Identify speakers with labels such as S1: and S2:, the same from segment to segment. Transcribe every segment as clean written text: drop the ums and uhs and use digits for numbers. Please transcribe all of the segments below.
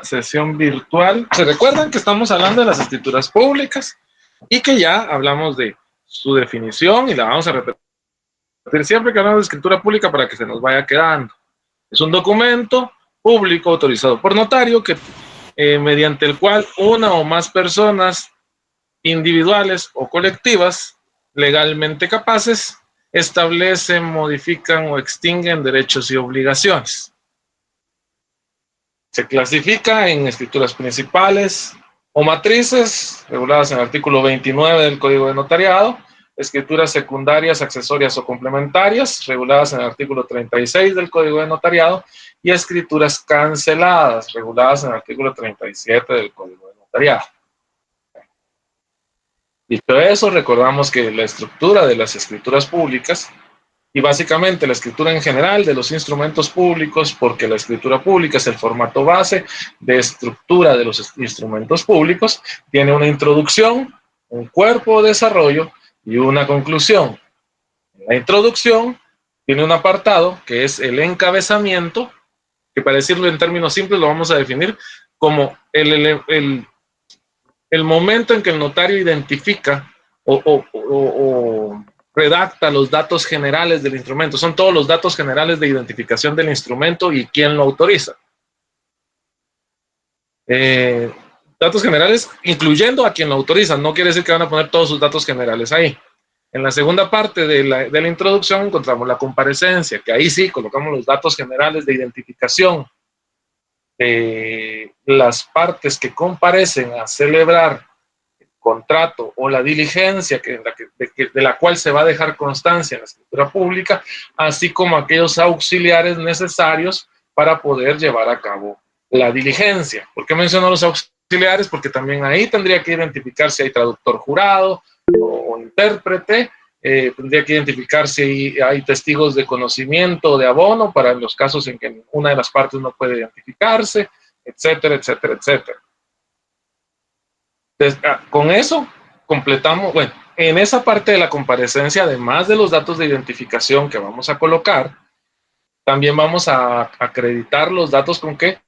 S1: sesión virtual. ¿Se recuerdan que estamos hablando de las escrituras públicas y que ya hablamos de su definición y la vamos a repetir siempre que hablamos de escritura pública para que se nos vaya quedando? Es un documento público autorizado por notario que mediante el cual una o más personas individuales o colectivas legalmente capaces establecen, modifican o extinguen derechos y obligaciones. Se clasifica en escrituras principales o matrices, reguladas en el artículo 29 del Código de Notariado, escrituras secundarias, accesorias o complementarias, reguladas en el artículo 36 del Código de Notariado, y escrituras canceladas, reguladas en el artículo 37 del Código de Notariado. Dicho eso, recordamos que la estructura de las escrituras públicas, y básicamente la escritura en general de los instrumentos públicos, porque la escritura pública es el formato base de estructura de los instrumentos públicos, tiene una introducción, un cuerpo de desarrollo y una conclusión. La introducción tiene un apartado que es el encabezamiento, que para decirlo en términos simples lo vamos a definir como el momento en que el notario identifica o redacta los datos generales del instrumento. Son todos los datos generales de identificación del instrumento y quién lo autoriza. Datos generales incluyendo a quien lo autoriza. No quiere decir que van a poner todos sus datos generales ahí. En la segunda parte de la introducción encontramos la comparecencia, que ahí sí colocamos los datos generales de identificación. Las partes que comparecen a celebrar el contrato o la diligencia de la cual se va a dejar constancia en la escritura pública, así como aquellos auxiliares necesarios para poder llevar a cabo la diligencia. ¿Por qué menciono los auxiliares? Porque también ahí tendría que identificar si hay traductor jurado o intérprete, tendría que identificar si hay testigos de conocimiento o de abono para los casos en que una de las partes no puede identificarse, etcétera, etcétera, etcétera. Entonces, con eso completamos, bueno, en esa parte de la comparecencia, además de los datos de identificación que vamos a colocar, también vamos a acreditar los datos con que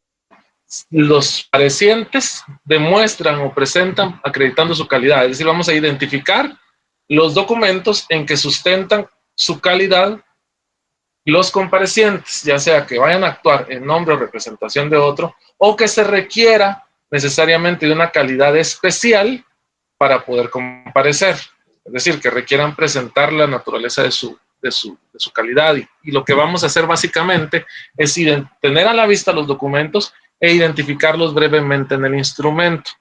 S1: los parecientes demuestran o presentan acreditando su calidad. Es decir, vamos a identificar los documentos en que sustentan su calidad los comparecientes, ya sea que vayan a actuar en nombre o representación de otro, o que se requiera necesariamente de una calidad especial para poder comparecer. Es decir, que requieran presentar la naturaleza de su calidad. Y lo que vamos a hacer básicamente es tener a la vista los documentos e identificarlos brevemente en el instrumento.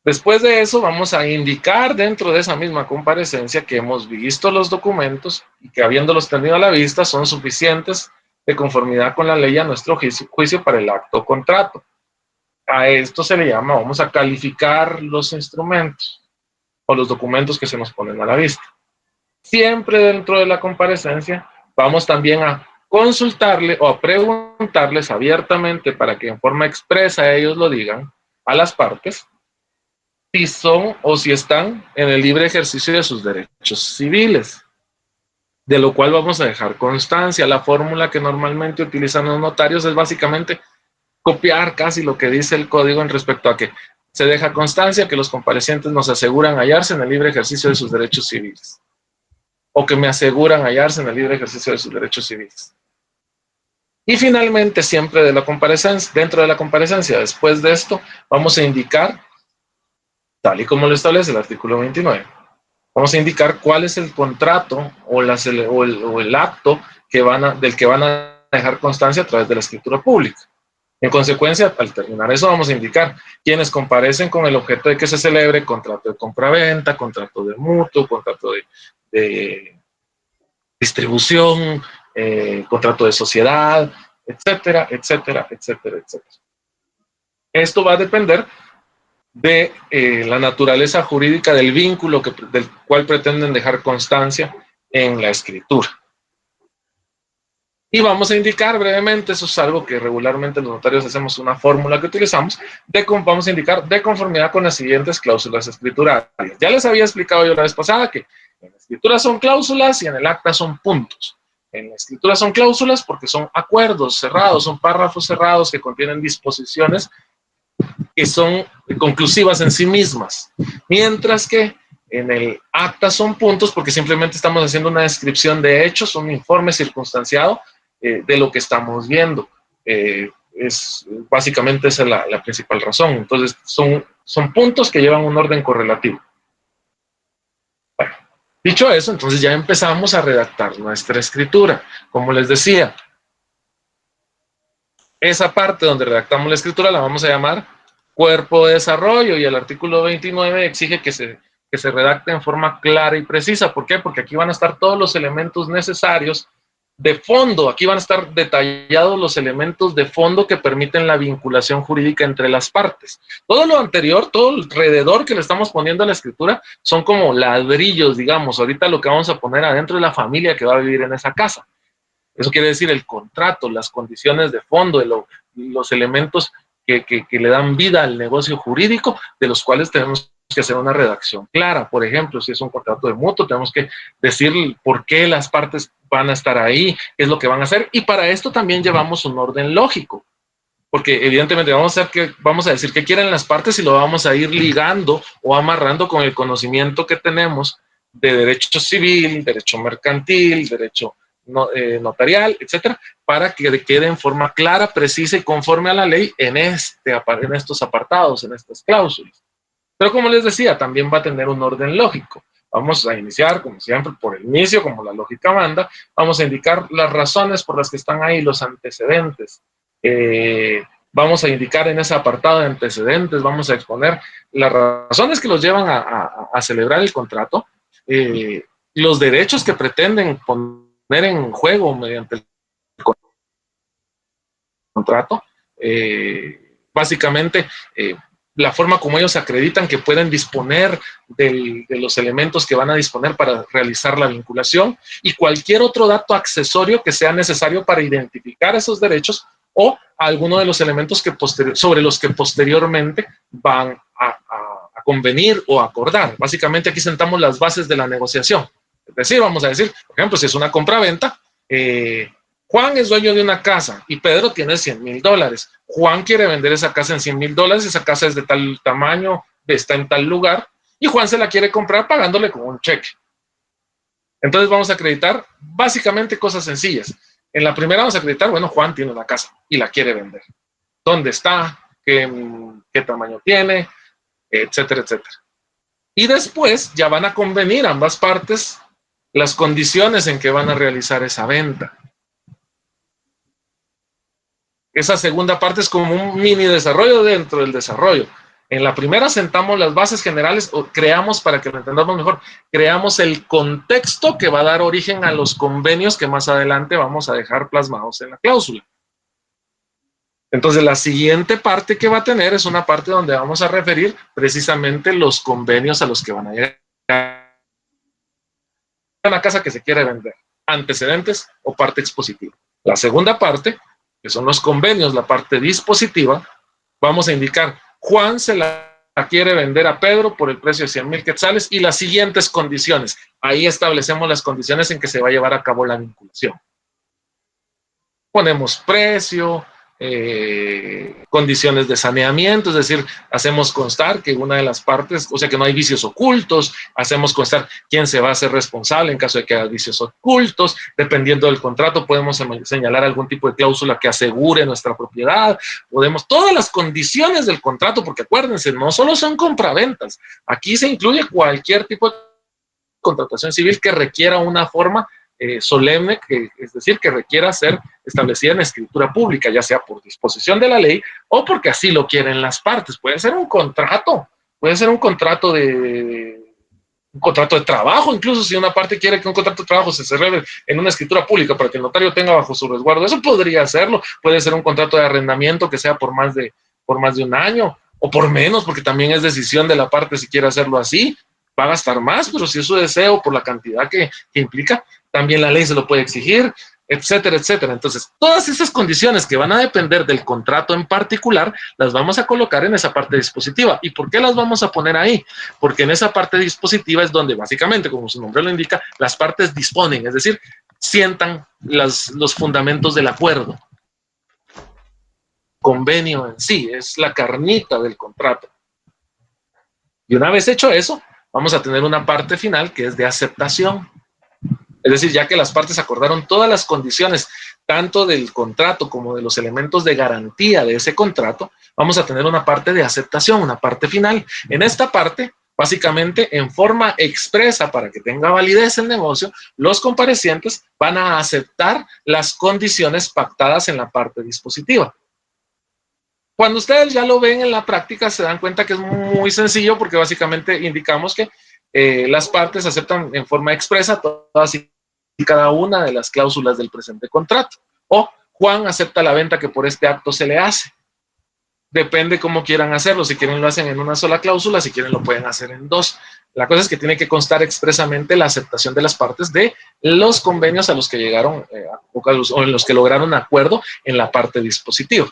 S1: Después de eso vamos a indicar dentro de esa misma comparecencia que hemos visto los documentos y que habiéndolos tenido a la vista son suficientes de conformidad con la ley a nuestro juicio para el acto o contrato. A esto se le llama, vamos a calificar los instrumentos o los documentos que se nos ponen a la vista. Siempre dentro de la comparecencia vamos también a consultarle o a preguntarles abiertamente para que en forma expresa ellos lo digan a las partes si son o si están en el libre ejercicio de sus derechos civiles, de lo cual vamos a dejar constancia. La fórmula que normalmente utilizan los notarios es básicamente copiar casi lo que dice el código en respecto a que se deja constancia que los comparecientes nos aseguran hallarse en el libre ejercicio de sus derechos civiles, o que me aseguran hallarse en el libre ejercicio de sus derechos civiles. Y finalmente, siempre de la comparecencia, dentro de la comparecencia, después de esto, vamos a indicar, tal y como lo establece el artículo 29, vamos a indicar cuál es el contrato o el acto del que van a dejar constancia a través de la escritura pública. En consecuencia, al terminar eso, vamos a indicar quienes comparecen con el objeto de que se celebre contrato de compraventa, contrato de mutuo, contrato de distribución, contrato de sociedad, etcétera, etcétera, etcétera, etcétera. Esto va a depender de la naturaleza jurídica del vínculo del cual pretenden dejar constancia en la escritura. Y vamos a indicar brevemente, eso es algo que regularmente los notarios hacemos, una fórmula que utilizamos, vamos a indicar de conformidad con las siguientes cláusulas escriturales. Ya les había explicado yo la vez pasada que en la escritura son cláusulas y en el acta son puntos. En la escritura son cláusulas porque son acuerdos cerrados, son párrafos cerrados que contienen disposiciones que son conclusivas en sí mismas, mientras que en el acta son puntos porque simplemente estamos haciendo una descripción de hechos, un informe circunstanciado de lo que estamos viendo. Básicamente esa es la principal razón. Entonces son puntos que llevan un orden correlativo. Bueno, dicho eso, entonces ya empezamos a redactar nuestra escritura. Como les decía, esa parte donde redactamos la escritura la vamos a llamar cuerpo de desarrollo, y el artículo 29 exige que se redacte en forma clara y precisa. ¿Por qué? Porque aquí van a estar todos los elementos necesarios de fondo, aquí van a estar detallados los elementos de fondo que permiten la vinculación jurídica entre las partes. Todo lo anterior, todo alrededor que le estamos poniendo a la escritura son como ladrillos, digamos. Ahorita lo que vamos a poner adentro es la familia que va a vivir en esa casa. Eso quiere decir el contrato, las condiciones de fondo, los elementos que le dan vida al negocio jurídico, de los cuales tenemos que hacer una redacción clara. Por ejemplo, si es un contrato de mutuo, tenemos que decir por qué las partes van a estar ahí, qué es lo que van a hacer, y para esto también llevamos un orden lógico, porque evidentemente vamos a decir qué quieren las partes y lo vamos a ir ligando o amarrando con el conocimiento que tenemos de derecho civil, derecho mercantil, derecho notarial, etcétera, para que quede en forma clara, precisa y conforme a la ley en estos apartados, en estas cláusulas. Pero como les decía, también va a tener un orden lógico. Vamos a iniciar, como siempre, por el inicio, como la lógica manda. Vamos a indicar las razones por las que están ahí, los antecedentes. Vamos a indicar en ese apartado de antecedentes, vamos a exponer las razones que los llevan a celebrar el contrato, los derechos que pretenden poner en juego mediante el contrato, básicamente la forma como ellos acreditan que pueden disponer de los elementos que van a disponer para realizar la vinculación, y cualquier otro dato accesorio que sea necesario para identificar esos derechos o alguno de los elementos sobre los que posteriormente van a convenir o acordar. Básicamente aquí sentamos las bases de la negociación. Es decir, vamos a decir, por ejemplo, si es una compra-venta, Juan es dueño de una casa y Pedro tiene $100,000. Juan quiere vender esa casa en $100,000, esa casa es de tal tamaño, está en tal lugar, y Juan se la quiere comprar pagándole con un cheque. Entonces vamos a acreditar básicamente cosas sencillas. En la primera vamos a acreditar, bueno, Juan tiene una casa y la quiere vender. ¿Dónde está? ¿Qué tamaño tiene? Etcétera, etcétera. Y después ya van a convenir ambas partes las condiciones en que van a realizar esa venta. Esa segunda parte es como un mini desarrollo dentro del desarrollo. En la primera sentamos las bases generales, o creamos, para que lo entendamos mejor, creamos el contexto que va a dar origen a los convenios que más adelante vamos a dejar plasmados en la cláusula. Entonces, la siguiente parte que va a tener es una parte donde vamos a referir precisamente los convenios a los que van a llegar. Una casa que se quiere vender, antecedentes o parte expositiva. La segunda parte, que son los convenios, la parte dispositiva, vamos a indicar, Juan se la quiere vender a Pedro por el precio de 100,000 quetzales y las siguientes condiciones. Ahí establecemos las condiciones en que se va a llevar a cabo la vinculación. Ponemos precio, condiciones de saneamiento, es decir, hacemos constar que una de las partes, o sea, que no hay vicios ocultos, hacemos constar quién se va a hacer responsable en caso de que haya vicios ocultos, dependiendo del contrato podemos señalar algún tipo de cláusula que asegure nuestra propiedad, todas las condiciones del contrato, porque acuérdense, no solo son compraventas, aquí se incluye cualquier tipo de contratación civil que requiera una forma solemne, es decir, que requiera ser establecida en escritura pública, ya sea por disposición de la ley o porque así lo quieren las partes. Puede ser un contrato, puede ser un contrato de trabajo, incluso si una parte quiere que un contrato de trabajo se celebre en una escritura pública para que el notario tenga bajo su resguardo, eso podría hacerlo. Puede ser un contrato de arrendamiento que sea por más de un año o por menos, porque también es decisión de la parte si quiere hacerlo así. Va a gastar más, pero si es su deseo por la cantidad que implica, también la ley se lo puede exigir, etcétera, etcétera. Entonces, todas esas condiciones que van a depender del contrato en particular, las vamos a colocar en esa parte dispositiva. ¿Y por qué las vamos a poner ahí? Porque en esa parte dispositiva es donde básicamente, como su nombre lo indica, las partes disponen, es decir, sientan los fundamentos del acuerdo. Convenio en sí es la carnita del contrato. Y una vez hecho eso, vamos a tener una parte final que es de aceptación. Es decir, ya que las partes acordaron todas las condiciones, tanto del contrato como de los elementos de garantía de ese contrato, vamos a tener una parte de aceptación, una parte final. En esta parte, básicamente, en forma expresa para que tenga validez el negocio, los comparecientes van a aceptar las condiciones pactadas en la parte dispositiva. Cuando ustedes ya lo ven en la práctica, se dan cuenta que es muy sencillo porque básicamente indicamos que las partes aceptan en forma expresa todas y cada una de las cláusulas del presente contrato. O Juan acepta la venta que por este acto se le hace. Depende cómo quieran hacerlo. Si quieren lo hacen en una sola cláusula, si quieren lo pueden hacer en dos. La cosa es que tiene que constar expresamente la aceptación de las partes de los convenios a los que llegaron o en los que lograron acuerdo en la parte dispositiva.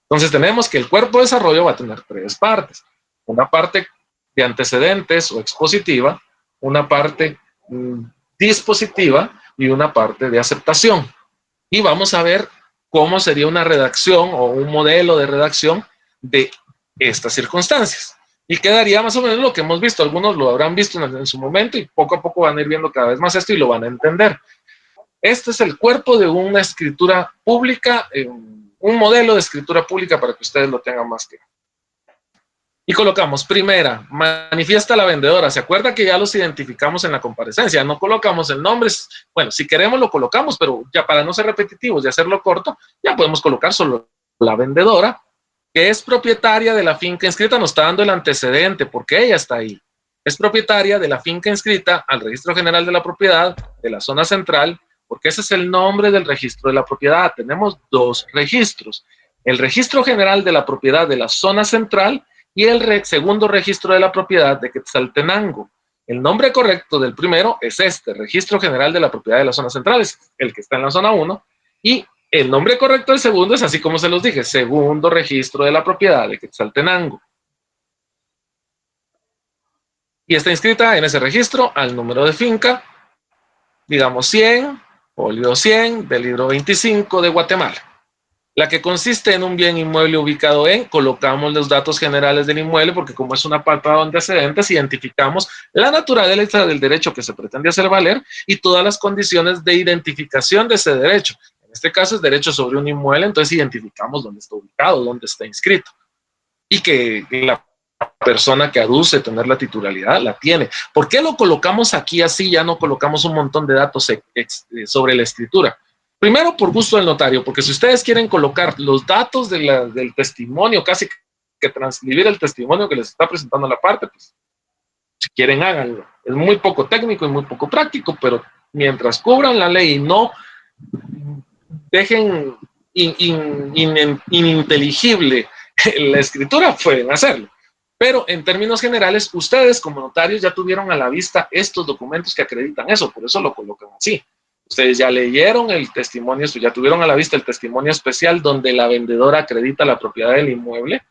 S1: Entonces tenemos que el cuerpo de desarrollo va a tener tres partes. Una parte de antecedentes o expositiva, una parte dispositiva y una parte de aceptación. Y vamos a ver cómo sería una redacción o un modelo de redacción de estas circunstancias. Y quedaría más o menos lo que hemos visto. Algunos lo habrán visto en su momento y poco a poco van a ir viendo cada vez más esto y lo van a entender. Este es el cuerpo de una escritura pública, un modelo de escritura pública para que ustedes lo tengan más claro. Y colocamos, primera, manifiesta la vendedora. ¿Se acuerda que ya los identificamos en la comparecencia? No colocamos el nombre. Bueno, si queremos lo colocamos, pero ya para no ser repetitivos y hacerlo corto, ya podemos colocar solo la vendedora, que es propietaria de la finca inscrita. Nos está dando el antecedente, porque ella está ahí. Es propietaria de la finca inscrita al Registro General de la Propiedad de la zona central, porque ese es el nombre del registro de la propiedad. Tenemos dos registros. El Registro General de la Propiedad de la zona central y el segundo registro de la propiedad de Quetzaltenango. El nombre correcto del primero es este, Registro General de la Propiedad de las Zonas Centrales, el que está en la zona 1, y el nombre correcto del segundo es así como se los dije, Segundo Registro de la Propiedad de Quetzaltenango. Y está inscrita en ese registro al número de finca, digamos 100, folio 100 del libro 25 de Guatemala. La que consiste en un bien inmueble ubicado en, colocamos los datos generales del inmueble, porque como es un apartado de antecedentes, identificamos la naturaleza del derecho que se pretende hacer valer y todas las condiciones de identificación de ese derecho. En este caso es derecho sobre un inmueble, entonces identificamos dónde está ubicado, dónde está inscrito. Y que la persona que aduce tener la titularidad la tiene. ¿Por qué lo colocamos aquí así? Ya no colocamos un montón de datos sobre la escritura. Primero, por gusto del notario, porque si ustedes quieren colocar los datos del testimonio, casi que transcribir el testimonio que les está presentando la parte, pues si quieren háganlo. Es muy poco técnico y muy poco práctico, pero mientras cubran la ley y no dejen ininteligible la escritura, pueden hacerlo. Pero en términos generales, ustedes como notarios ya tuvieron a la vista estos documentos que acreditan eso, por eso lo colocan así. Ustedes ya leyeron el testimonio, ya tuvieron a la vista el testimonio especial donde la vendedora acredita la propiedad del inmueble,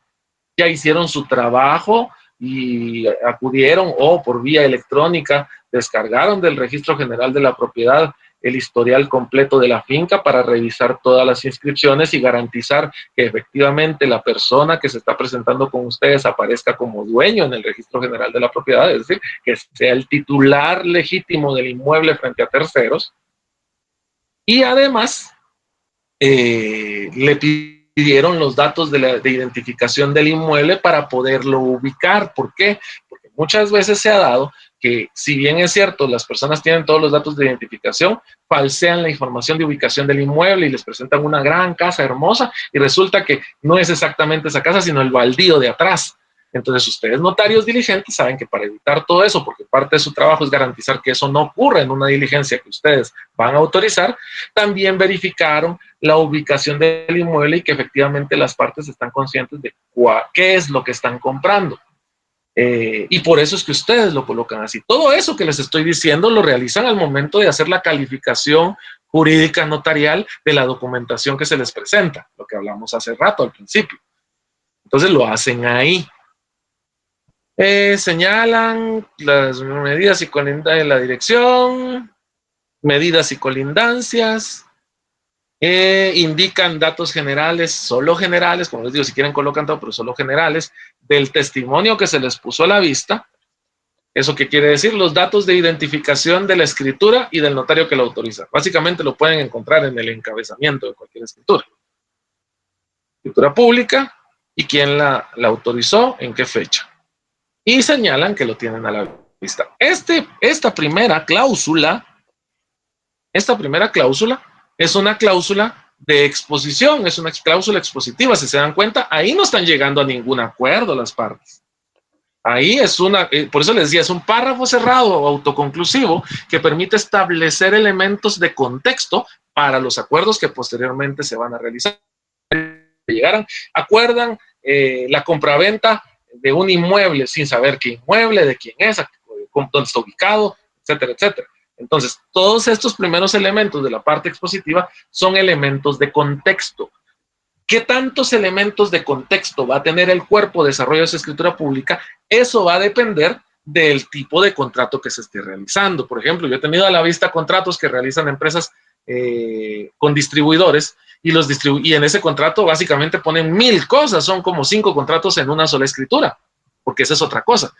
S1: ya hicieron su trabajo y acudieron o por vía electrónica descargaron del Registro General de la Propiedad el historial completo de la finca para revisar todas las inscripciones y garantizar que efectivamente la persona que se está presentando con ustedes aparezca como dueño en el Registro General de la Propiedad, es decir, que sea el titular legítimo del inmueble frente a terceros. Y además, le pidieron los datos de identificación del inmueble para poderlo ubicar. ¿Por qué? Porque muchas veces se ha dado que, si bien es cierto, las personas tienen todos los datos de identificación, falsean la información de ubicación del inmueble y les presentan una gran casa hermosa y resulta que no es exactamente esa casa, sino el baldío de atrás. Entonces, ustedes notarios diligentes saben que para evitar todo eso, porque parte de su trabajo es garantizar que eso no ocurra en una diligencia que ustedes van a autorizar, también verificaron la ubicación del inmueble y que efectivamente las partes están conscientes de qué es lo que están comprando. Y por eso es que ustedes lo colocan así. Todo eso que les estoy diciendo lo realizan al momento de hacer la calificación jurídica notarial de la documentación que se les presenta, lo que hablamos hace rato al principio. Entonces lo hacen ahí. Señalan las medidas y cualidades de la dirección. medidas y colindancias, indican datos generales, solo generales, como les digo, si quieren colocan todo, pero solo generales, del testimonio que se les puso a la vista. ¿Eso qué quiere decir? Los datos de identificación de la escritura y del notario que la autoriza. Básicamente lo pueden encontrar en el encabezamiento de cualquier escritura. Escritura pública y quién la autorizó, en qué fecha. Y señalan que lo tienen a la vista. Esta primera cláusula es una cláusula de exposición, es una cláusula expositiva. Si se dan cuenta, ahí no están llegando a ningún acuerdo las partes. Ahí es por eso les decía, es un párrafo cerrado o autoconclusivo que permite establecer elementos de contexto para los acuerdos que posteriormente se van a realizar. Llegaran, acuerdan la compraventa de un inmueble sin saber qué inmueble, de quién es, dónde está ubicado, etcétera, etcétera. Entonces, todos estos primeros elementos de la parte expositiva son elementos de contexto. ¿Qué tantos elementos de contexto va a tener el cuerpo de desarrollo de esa escritura pública? Eso va a depender del tipo de contrato que se esté realizando. Por ejemplo, yo he tenido a la vista contratos que realizan empresas con distribuidores y en ese contrato básicamente ponen 1000 cosas, son como 5 contratos en una sola escritura, porque esa es otra cosa.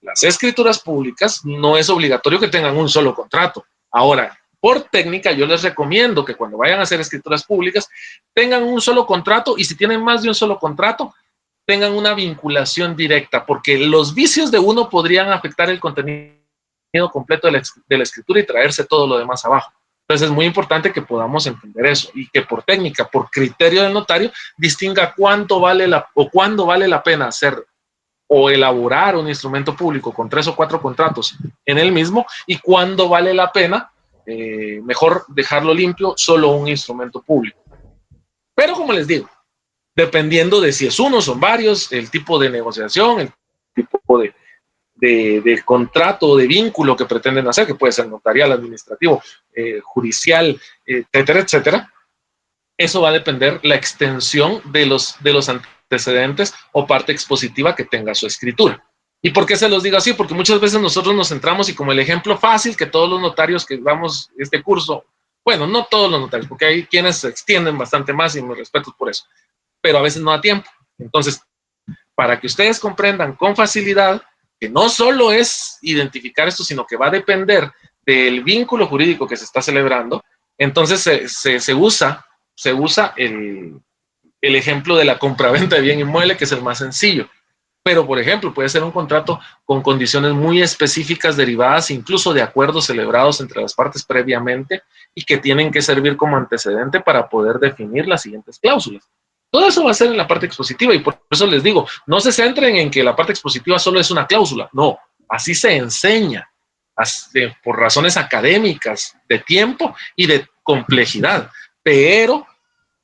S1: Las escrituras públicas no es obligatorio que tengan un solo contrato. Ahora, por técnica, yo les recomiendo que cuando vayan a hacer escrituras públicas tengan un solo contrato y si tienen más de un solo contrato, tengan una vinculación directa, porque los vicios de uno podrían afectar el contenido completo de la escritura y traerse todo lo demás abajo. Entonces es muy importante que podamos entender eso y que por técnica, por criterio del notario, distinga cuándo vale la pena hacer o elaborar un instrumento público con 3 o 4 contratos en el mismo y cuándo vale la pena mejor dejarlo limpio solo un instrumento público. Pero como les digo, dependiendo de si es uno, son varios, el tipo de negociación, el tipo de contrato o de vínculo que pretenden hacer, que puede ser notarial, administrativo, judicial, etcétera, etcétera, eso va a depender la extensión de los antecedentes o parte expositiva que tenga su escritura. ¿Y por qué se los digo así? Porque muchas veces nosotros nos centramos y como el ejemplo fácil que todos los notarios que damos este curso, bueno, no todos los notarios, porque hay quienes se extienden bastante más y me respeto por eso, pero a veces no da tiempo. Entonces, para que ustedes comprendan con facilidad que no solo es identificar esto, sino que va a depender del vínculo jurídico que se está celebrando, entonces se usa el ejemplo de la compraventa de bien inmueble, que es el más sencillo. Pero, por ejemplo, puede ser un contrato con condiciones muy específicas derivadas incluso de acuerdos celebrados entre las partes previamente y que tienen que servir como antecedente para poder definir las siguientes cláusulas. Todo eso va a ser en la parte expositiva y por eso les digo, no se centren en que la parte expositiva solo es una cláusula. No, así se enseña por razones académicas, de tiempo y de complejidad. Pero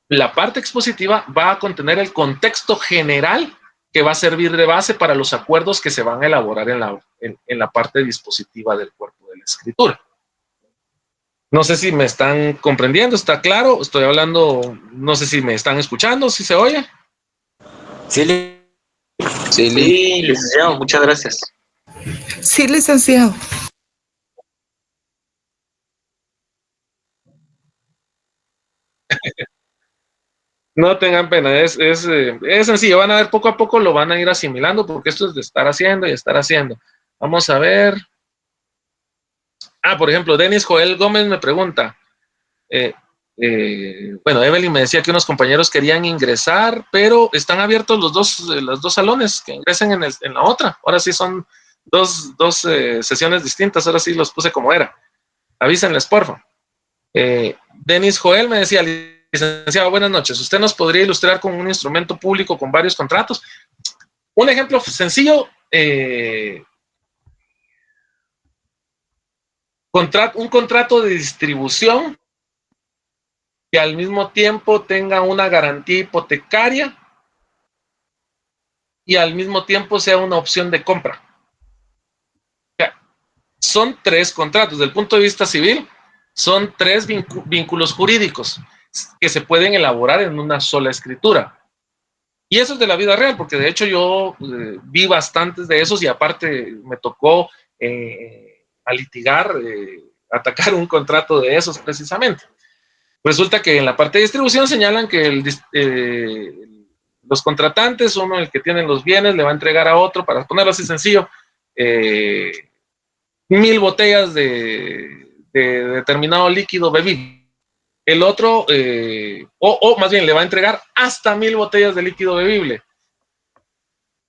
S1: la parte expositiva va a contener el contexto general que va a servir de base para los acuerdos que se van a elaborar en la parte dispositiva del cuerpo de la escritura. No sé si me están comprendiendo, ¿está claro? Estoy hablando, no sé si me están escuchando, si se oye.
S2: Sí, sí, licenciado, muchas gracias.
S3: Sí, licenciado.
S1: No tengan pena, es sencillo, van a ver poco a poco, lo van a ir asimilando, porque esto es de estar haciendo y estar haciendo. Vamos a ver. Por ejemplo, Denis Joel Gómez me pregunta, bueno, Evelyn me decía que unos compañeros querían ingresar, pero están abiertos los dos salones, que ingresen en la otra. Ahora sí son dos sesiones distintas, ahora sí los puse como era. Avísenles, porfa. Denis Joel me decía, licenciado, buenas noches. ¿Usted nos podría ilustrar con un instrumento público con varios contratos? Un ejemplo sencillo, un contrato de distribución que al mismo tiempo tenga una garantía hipotecaria y al mismo tiempo sea una opción de compra. O sea, son 3 contratos. Desde el punto de vista civil, son 3 vínculos jurídicos que se pueden elaborar en una sola escritura. Y eso es de la vida real, porque de hecho yo vi bastantes de esos y aparte me tocó a litigar atacar un contrato de esos precisamente. Resulta que en la parte de distribución señalan que los contratantes, uno el que tiene los bienes, le va a entregar a otro, para ponerlo así sencillo, 1000 botellas de determinado líquido bebible. El otro, o más bien le va a entregar hasta 1000 botellas de líquido bebible.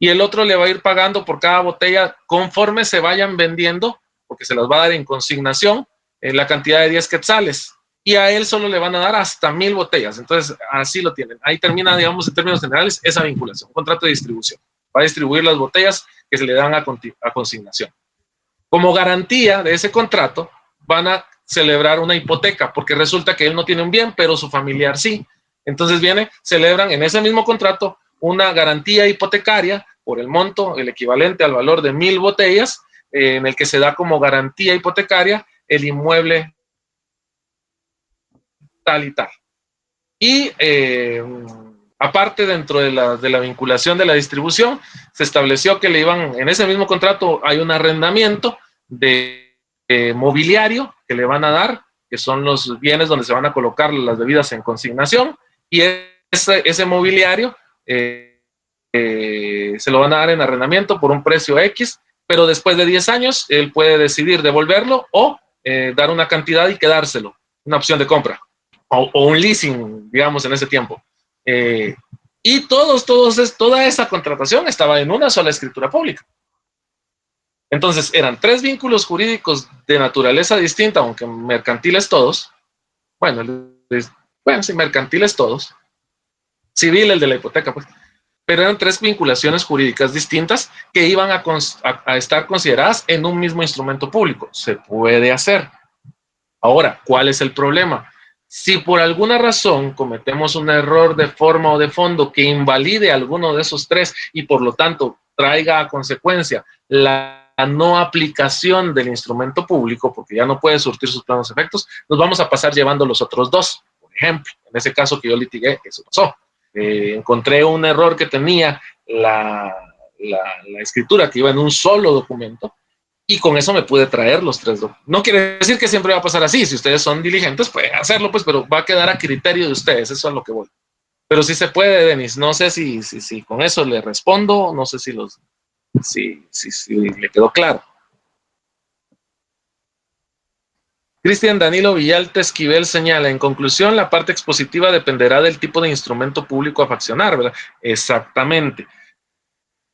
S1: Y el otro le va a ir pagando por cada botella conforme se vayan vendiendo, porque se las va a dar en consignación, la cantidad de 10 quetzales. Y a él solo le van a dar hasta 1000 botellas. Entonces, así lo tienen. Ahí termina, digamos, en términos generales, esa vinculación, un contrato de distribución. Va a distribuir las botellas que se le dan a consignación. Como garantía de ese contrato, van a celebrar una hipoteca, porque resulta que él no tiene un bien, pero su familiar sí. Entonces celebran en ese mismo contrato una garantía hipotecaria por el monto, el equivalente al valor de 1000 botellas, en el que se da como garantía hipotecaria el inmueble tal y tal. Y aparte, dentro de la vinculación de la distribución, se estableció que le iban, en ese mismo contrato hay un arrendamiento de mobiliario que le van a dar, que son los bienes donde se van a colocar las bebidas en consignación, y ese mobiliario se lo van a dar en arrendamiento por un precio X, pero después de 10 años él puede decidir devolverlo o dar una cantidad y quedárselo, una opción de compra, o un leasing, digamos, en ese tiempo. Y toda esa contratación estaba en una sola escritura pública. Entonces, eran 3 vínculos jurídicos de naturaleza distinta, aunque mercantiles todos. Bueno, sí, mercantiles todos. Civil, el de la hipoteca, pues. Pero eran 3 vinculaciones jurídicas distintas que iban a estar consideradas en un mismo instrumento público. Se puede hacer. Ahora, ¿cuál es el problema? Si por alguna razón cometemos un error de forma o de fondo que invalide alguno de esos 3 y por lo tanto traiga a consecuencia la no aplicación del instrumento público, porque ya no puede surtir sus plenos efectos, nos vamos a pasar llevando los otros 2. Por ejemplo, en ese caso que yo litigué, eso pasó. Encontré un error que tenía la escritura que iba en un solo documento, y con eso me pude traer los 3 documentos. No quiere decir que siempre va a pasar así. Si ustedes son diligentes, pueden hacerlo, pues, pero va a quedar a criterio de ustedes. Eso es a lo que voy. Pero sí se puede, Denis. No sé si con eso le respondo. No sé si le quedó claro. Cristian Danilo Villalta Esquivel señala, en conclusión, la parte expositiva dependerá del tipo de instrumento público a faccionar, ¿verdad? Exactamente.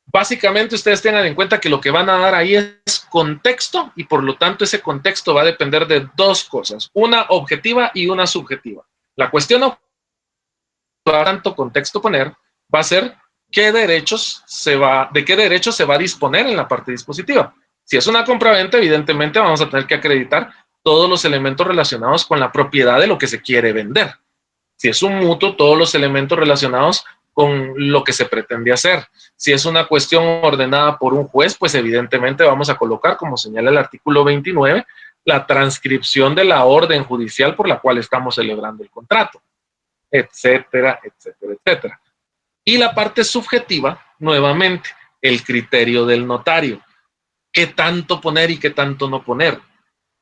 S1: Básicamente, ustedes tengan en cuenta que lo que van a dar ahí es contexto, y por lo tanto ese contexto va a depender de 2 cosas, una objetiva y una subjetiva. La cuestión tanto contexto poner va a ser de qué derechos se va a disponer en la parte dispositiva. Si es una compraventa, evidentemente vamos a tener que acreditar todos los elementos relacionados con la propiedad de lo que se quiere vender. Si es un mutuo, todos los elementos relacionados con lo que se pretende hacer. Si es una cuestión ordenada por un juez, pues evidentemente vamos a colocar, como señala el artículo 29, la transcripción de la orden judicial por la cual estamos celebrando el contrato, etcétera, etcétera, etcétera. Y la parte subjetiva, nuevamente, el criterio del notario. ¿Qué tanto poner y qué tanto no poner?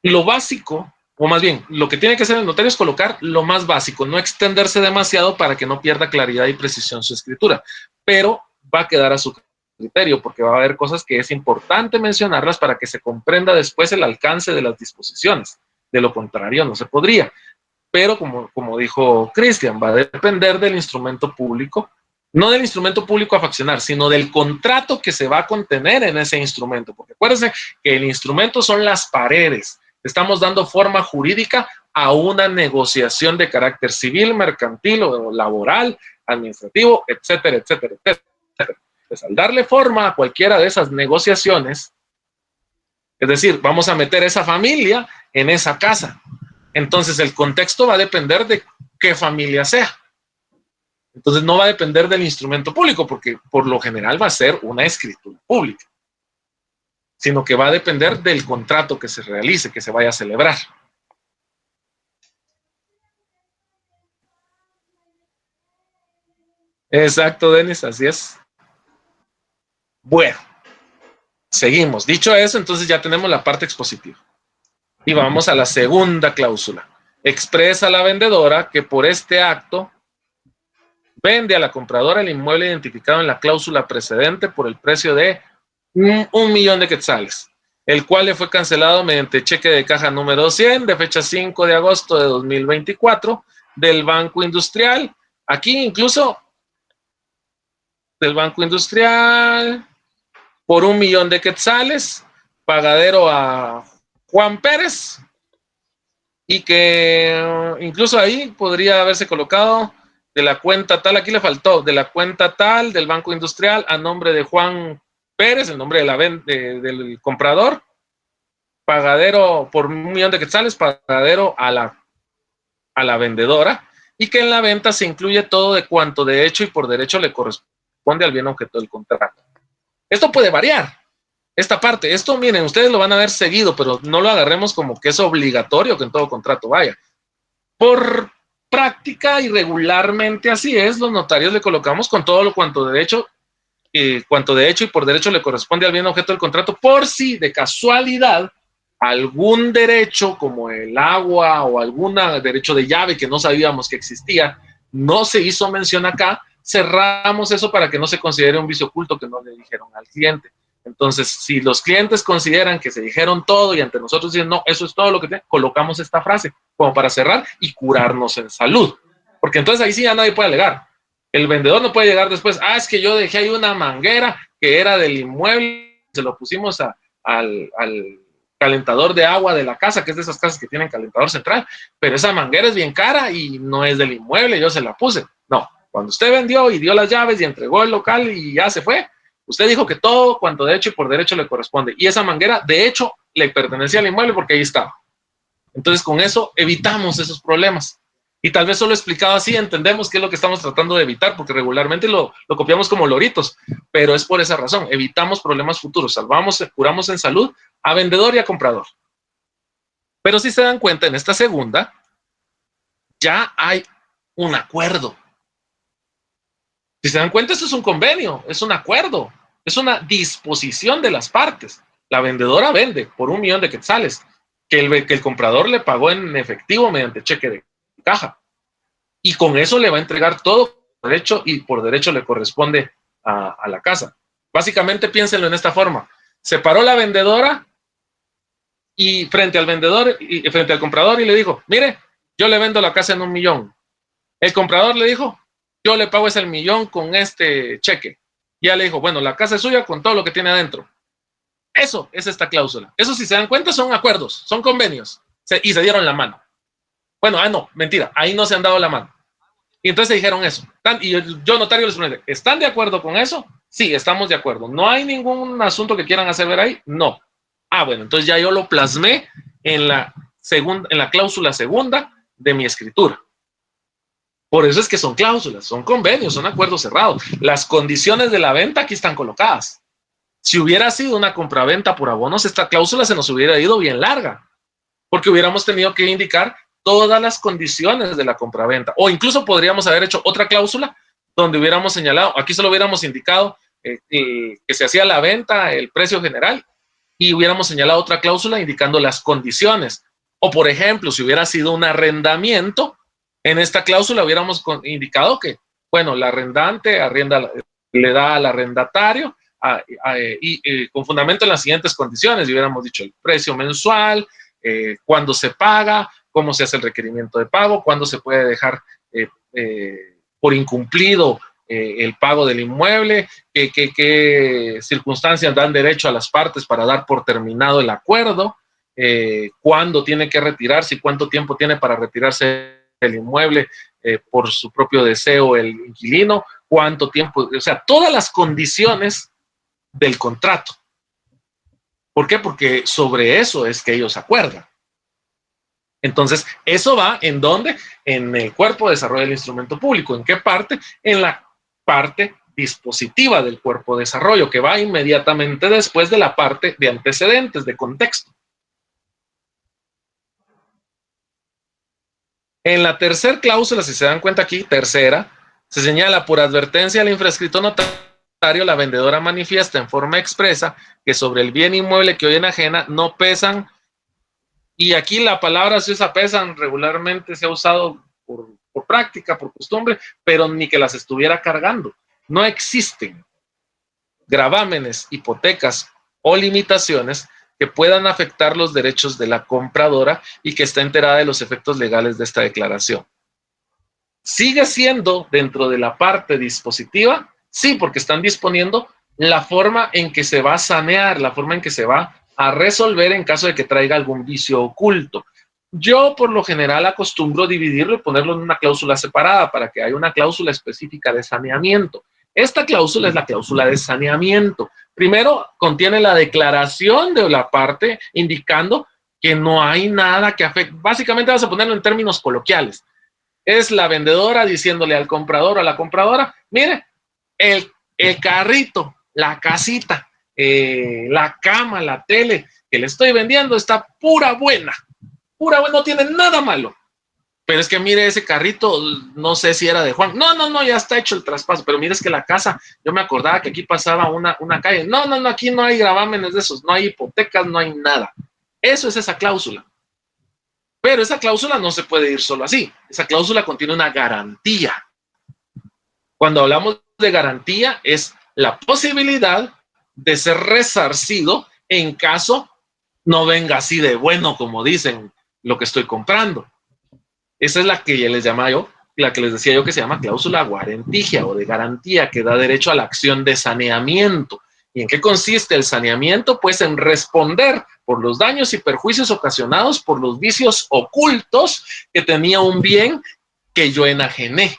S1: Lo básico, o más bien, lo que tiene que hacer el notario es colocar lo más básico, no extenderse demasiado para que no pierda claridad y precisión su escritura, pero va a quedar a su criterio, porque va a haber cosas que es importante mencionarlas para que se comprenda después el alcance de las disposiciones. De lo contrario, no se podría. Pero como dijo Cristian, va a depender del instrumento público, no del instrumento público a faccionar, sino del contrato que se va a contener en ese instrumento, porque acuérdense que el instrumento son las paredes. Estamos dando forma jurídica a una negociación de carácter civil, mercantil o laboral, administrativo, etcétera, etcétera, etcétera. Pues al darle forma a cualquiera de esas negociaciones, es decir, vamos a meter esa familia en esa casa. Entonces el contexto va a depender de qué familia sea. Entonces no va a depender del instrumento público, porque por lo general va a ser una escritura pública, sino que va a depender del contrato que se realice, que se vaya a celebrar. Exacto, Denis, así es. Bueno, seguimos. Dicho eso, entonces ya tenemos la parte expositiva. Y vamos a la segunda cláusula. Expresa la vendedora que por este acto vende a la compradora el inmueble identificado en la cláusula precedente por el precio de 1.000.000 de quetzales, el cual le fue cancelado mediante cheque de caja número 100 de fecha 5 de agosto de 2024 del Banco Industrial. Aquí incluso del Banco Industrial por 1.000.000 de quetzales, pagadero a Juan Pérez, y que incluso ahí podría haberse colocado de la cuenta tal, aquí le faltó, de la cuenta tal del Banco Industrial a nombre de Juan Pérez, el nombre del comprador, pagadero por 1.000.000 de quetzales, pagadero a la vendedora, y que en la venta se incluye todo de cuanto de hecho y por derecho le corresponde al bien objeto del contrato. Esto puede variar. Esta parte, esto miren, ustedes lo van a ver seguido, pero no lo agarremos como que es obligatorio que en todo contrato vaya. Por práctica y regularmente así es, los notarios le colocamos con todo lo cuanto de hecho y por derecho le corresponde al bien objeto del contrato, por si de casualidad algún derecho como el agua o algún derecho de llave que no sabíamos que existía, no se hizo mención acá, cerramos eso para que no se considere un vicio oculto que no le dijeron al cliente. Entonces, si los clientes consideran que se dijeron todo y ante nosotros dicen, no, eso es todo lo que tiene, colocamos esta frase como para cerrar y curarnos en salud. Porque entonces ahí sí ya nadie puede alegar. El vendedor no puede llegar después, es que yo dejé ahí una manguera que era del inmueble, se lo pusimos al calentador de agua de la casa, que es de esas casas que tienen calentador central, pero esa manguera es bien cara y no es del inmueble, yo se la puse. No, cuando usted vendió y dio las llaves y entregó el local y ya se fue, usted dijo que todo cuanto de hecho y por derecho le corresponde. Y esa manguera, de hecho, le pertenecía al inmueble porque ahí estaba. Entonces, con eso evitamos esos problemas. Y tal vez solo explicado así entendemos qué es lo que estamos tratando de evitar, porque regularmente lo copiamos como loritos, pero es por esa razón. Evitamos problemas futuros, salvamos, curamos en salud a vendedor y a comprador. Pero si se dan cuenta, en esta segunda ya hay un acuerdo. Si se dan cuenta, esto es un convenio, es un acuerdo, es una disposición de las partes. La vendedora vende por 1.000.000 de quetzales, que el comprador le pagó en efectivo mediante cheque de caja. Y con eso le va a entregar todo por derecho y por derecho le corresponde a la casa. Básicamente piénsenlo en esta forma. Se paró la vendedora y frente al vendedor y frente al comprador y le dijo, mire, yo le vendo la casa en 1.000.000. El comprador le dijo, yo le pago ese 1.000.000 con este cheque. Y ya le dijo, bueno, la casa es suya con todo lo que tiene adentro. Eso es esta cláusula. Eso, si se dan cuenta, son acuerdos, son convenios. Y se dieron la mano. Bueno, no, mentira, ahí no se han dado la mano. Y entonces dijeron eso. Y yo, notario, les pregunté, ¿están de acuerdo con eso? Sí, estamos de acuerdo. ¿No hay ningún asunto que quieran hacer ver ahí? No. Bueno, entonces ya yo lo plasmé en la cláusula segunda de mi escritura. Por eso es que son cláusulas, son convenios, son acuerdos cerrados. Las condiciones de la venta aquí están colocadas. Si hubiera sido una compraventa por abonos, esta cláusula se nos hubiera ido bien larga, porque hubiéramos tenido que indicar todas las condiciones de la compraventa, o incluso podríamos haber hecho otra cláusula donde hubiéramos señalado, aquí solo hubiéramos indicado que se hacía la venta, el precio general, y hubiéramos señalado otra cláusula indicando las condiciones. O por ejemplo, si hubiera sido un arrendamiento, en esta cláusula hubiéramos indicado que, bueno, la arrendante le da al arrendatario y con fundamento en las siguientes condiciones, y hubiéramos dicho el precio mensual, cuándo se paga, cómo se hace el requerimiento de pago, cuándo se puede dejar por incumplido el pago del inmueble, qué circunstancias dan derecho a las partes para dar por terminado el acuerdo, cuándo tiene que retirarse y cuánto tiempo tiene para retirarse el inmueble por su propio deseo el inquilino, cuánto tiempo, o sea, todas las condiciones del contrato. ¿Por qué? Porque sobre eso es que ellos acuerdan. Entonces, eso va ¿en dónde? En el cuerpo de desarrollo del instrumento público. ¿En qué parte? En la parte dispositiva del cuerpo de desarrollo, que va inmediatamente después de la parte de antecedentes, de contexto. En la tercera cláusula, si se dan cuenta aquí, tercera, se señala por advertencia al infrascrito notario, la vendedora manifiesta en forma expresa que sobre el bien inmueble que hoy enajena no pesan Y aquí la palabra ociosa pesan regularmente se ha usado por práctica, por costumbre, pero ni que las estuviera cargando. No existen gravámenes, hipotecas o limitaciones que puedan afectar los derechos de la compradora y que está enterada de los efectos legales de esta declaración. ¿Sigue siendo dentro de la parte dispositiva? Sí, porque están disponiendo la forma en que se va a sanear, la forma en que se va a resolver en caso de que traiga algún vicio oculto. Yo por lo general acostumbro dividirlo y ponerlo en una cláusula separada para que haya una cláusula específica de saneamiento. Esta cláusula es la cláusula de saneamiento. Primero contiene la declaración de la parte indicando que no hay nada que afecte. Básicamente vas a ponerlo en términos coloquiales. Es la vendedora diciéndole al comprador o a la compradora, mire, el carrito, la casita, la cama, la tele que le estoy vendiendo está pura buena, no tiene nada malo. Pero es que mire ese carrito, no sé si era de Juan. No, ya está hecho el traspaso. Pero mire, es que la casa, yo me acordaba que aquí pasaba una calle. No, aquí no hay gravámenes de esos, no hay hipotecas, no hay nada. Eso es esa cláusula. Pero esa cláusula no se puede ir solo así. Esa cláusula contiene una garantía. Cuando hablamos de garantía, es la posibilidad de ser resarcido en caso no venga así de bueno, como dicen, lo que estoy comprando. Esa es la que les llamaba yo, la que les decía yo que se llama cláusula guarentigia o de garantía, que da derecho a la acción de saneamiento. ¿Y en qué consiste el saneamiento? Pues en responder por los daños y perjuicios ocasionados por los vicios ocultos que tenía un bien que yo enajené.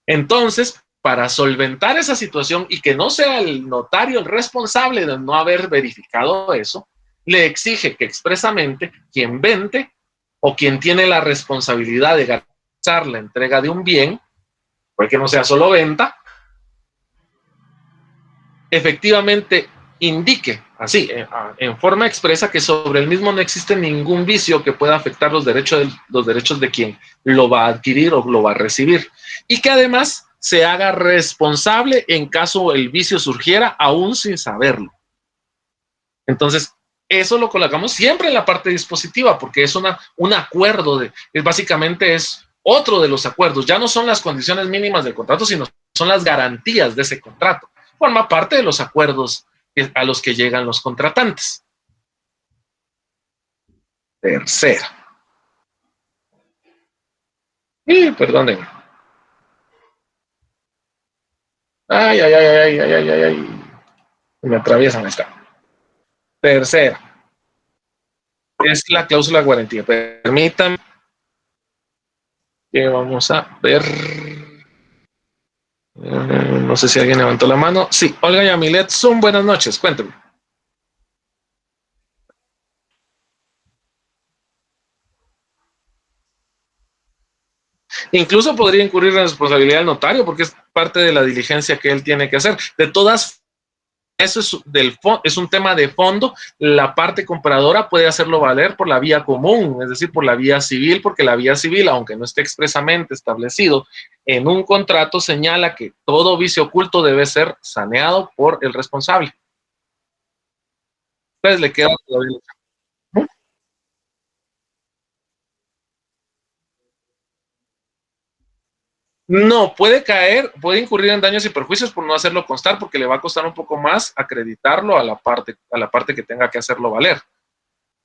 S1: Entonces, para solventar esa situación y que no sea el notario el responsable de no haber verificado eso, le exige que expresamente quien vende o quien tiene la responsabilidad de garantizar la entrega de un bien, puede que no sea solo venta, efectivamente indique así, en forma expresa, que sobre el mismo no existe ningún vicio que pueda afectar los derechos de quien lo va a adquirir o lo va a recibir. Y que además se haga responsable en caso el vicio surgiera aún sin saberlo. Entonces, eso lo colocamos siempre en la parte dispositiva, porque es un acuerdo, básicamente es otro de los acuerdos. Ya no son las condiciones mínimas del contrato, sino son las garantías de ese contrato. Forma parte de los acuerdos a los que llegan los contratantes. Tercera. Y perdónenme. Ay. Me atraviesan esta. Tercera. Es la cláusula de garantía. Permítanme que vamos a ver. No sé si alguien levantó la mano. Sí, Olga Yamilet Zoom, buenas noches, cuénteme. Incluso podría incurrir en la responsabilidad del notario porque es parte de la diligencia que él tiene que hacer. De todas, eso es un tema de fondo. La parte compradora puede hacerlo valer por la vía común, es decir, por la vía civil, porque la vía civil, aunque no esté expresamente establecido en un contrato, señala que todo vicio oculto debe ser saneado por el responsable. Entonces le queda todavía. No, puede incurrir en daños y perjuicios por no hacerlo constar, porque le va a costar un poco más acreditarlo a la parte que tenga que hacerlo valer.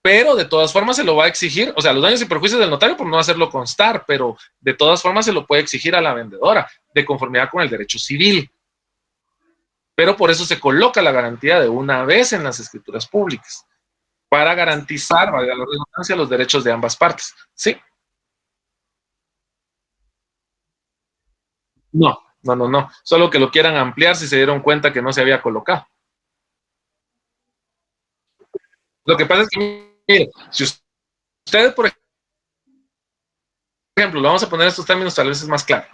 S1: Pero de todas formas se lo va a exigir, o sea, los daños y perjuicios del notario por no hacerlo constar, pero de todas formas se lo puede exigir a la vendedora, de conformidad con el derecho civil. Pero por eso se coloca la garantía de una vez en las escrituras públicas, para garantizar, valga la redundancia, los derechos de ambas partes. ¿Sí? No. Solo que lo quieran ampliar si se dieron cuenta que no se había colocado. Lo que pasa es que, mire, si usted, por ejemplo, lo vamos a poner en estos términos, tal vez es más claro.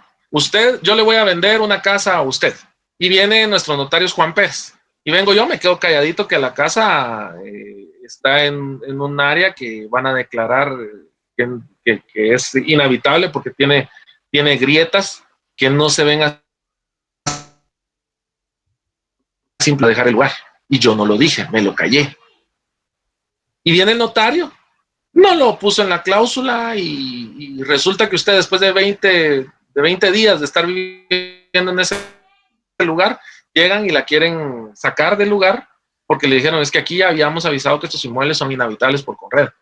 S1: Yo le voy a vender una casa a usted y viene nuestro notario Juan Pérez y vengo yo, me quedo calladito que la casa está en un área que van a declarar que es inhabitable porque tiene grietas que no se ven a simple dejar el lugar. Y yo no lo dije, me lo callé. Y viene el notario no lo puso en la cláusula y resulta que usted después de 20 días de estar viviendo en ese lugar, llegan y la quieren sacar del lugar porque le dijeron, es que aquí habíamos avisado que estos inmuebles son inhabitables por correr.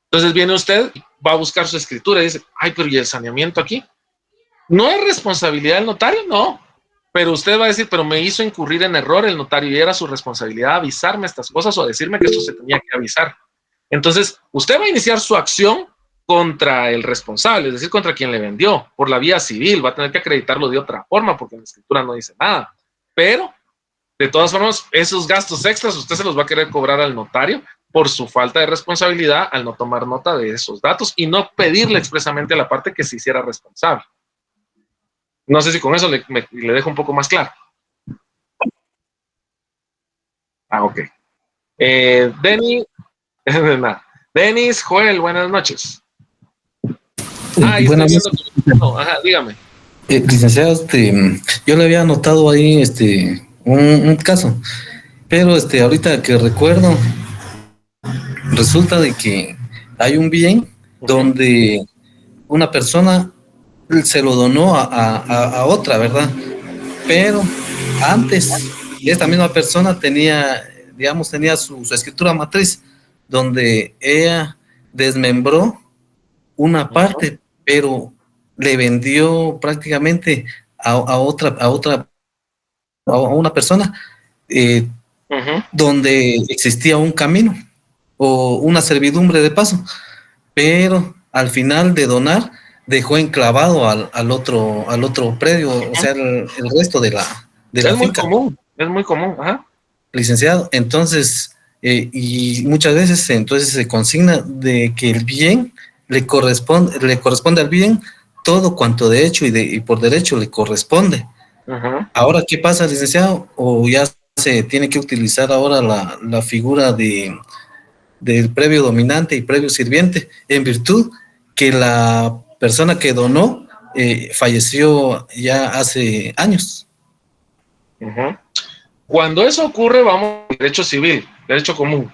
S1: Entonces viene usted, va a buscar su escritura y dice, ay, pero ¿y el saneamiento aquí? ¿No es responsabilidad del notario? No. Pero usted va a decir, pero me hizo incurrir en error el notario y era su responsabilidad avisarme estas cosas o decirme que esto se tenía que avisar. Entonces, usted va a iniciar su acción contra el responsable, es decir, contra quien le vendió, por la vía civil, va a tener que acreditarlo de otra forma porque en la escritura no dice nada. Pero, de todas formas, esos gastos extras usted se los va a querer cobrar al notario por su falta de responsabilidad al no tomar nota de esos datos y no pedirle expresamente a la parte que se hiciera responsable. No sé si con eso le dejo un poco más claro. Ok. Denis, Joel, buenas noches.
S4: Buenas noches.
S1: Ajá, dígame.
S4: Licenciado, yo le había anotado ahí un caso, pero ahorita que recuerdo, resulta de que hay un bien donde una persona se lo donó a otra, ¿verdad? Pero antes, esta misma persona tenía su escritura matriz, donde ella desmembró una parte, pero le vendió prácticamente a una persona donde existía un camino o una servidumbre de paso, pero al final de donar dejó enclavado al otro predio, o sea, el resto de la finca.
S1: Es muy común, ajá.
S4: Licenciado, entonces, y muchas veces entonces se consigna de que el bien le corresponde al bien todo cuanto de hecho y por derecho le corresponde. Ahora, ¿qué pasa, licenciado? O ya se tiene que utilizar ahora la figura del previo dominante y previo sirviente, en virtud que la persona que donó falleció ya hace años.
S1: Cuando eso ocurre, vamos al derecho civil, derecho común.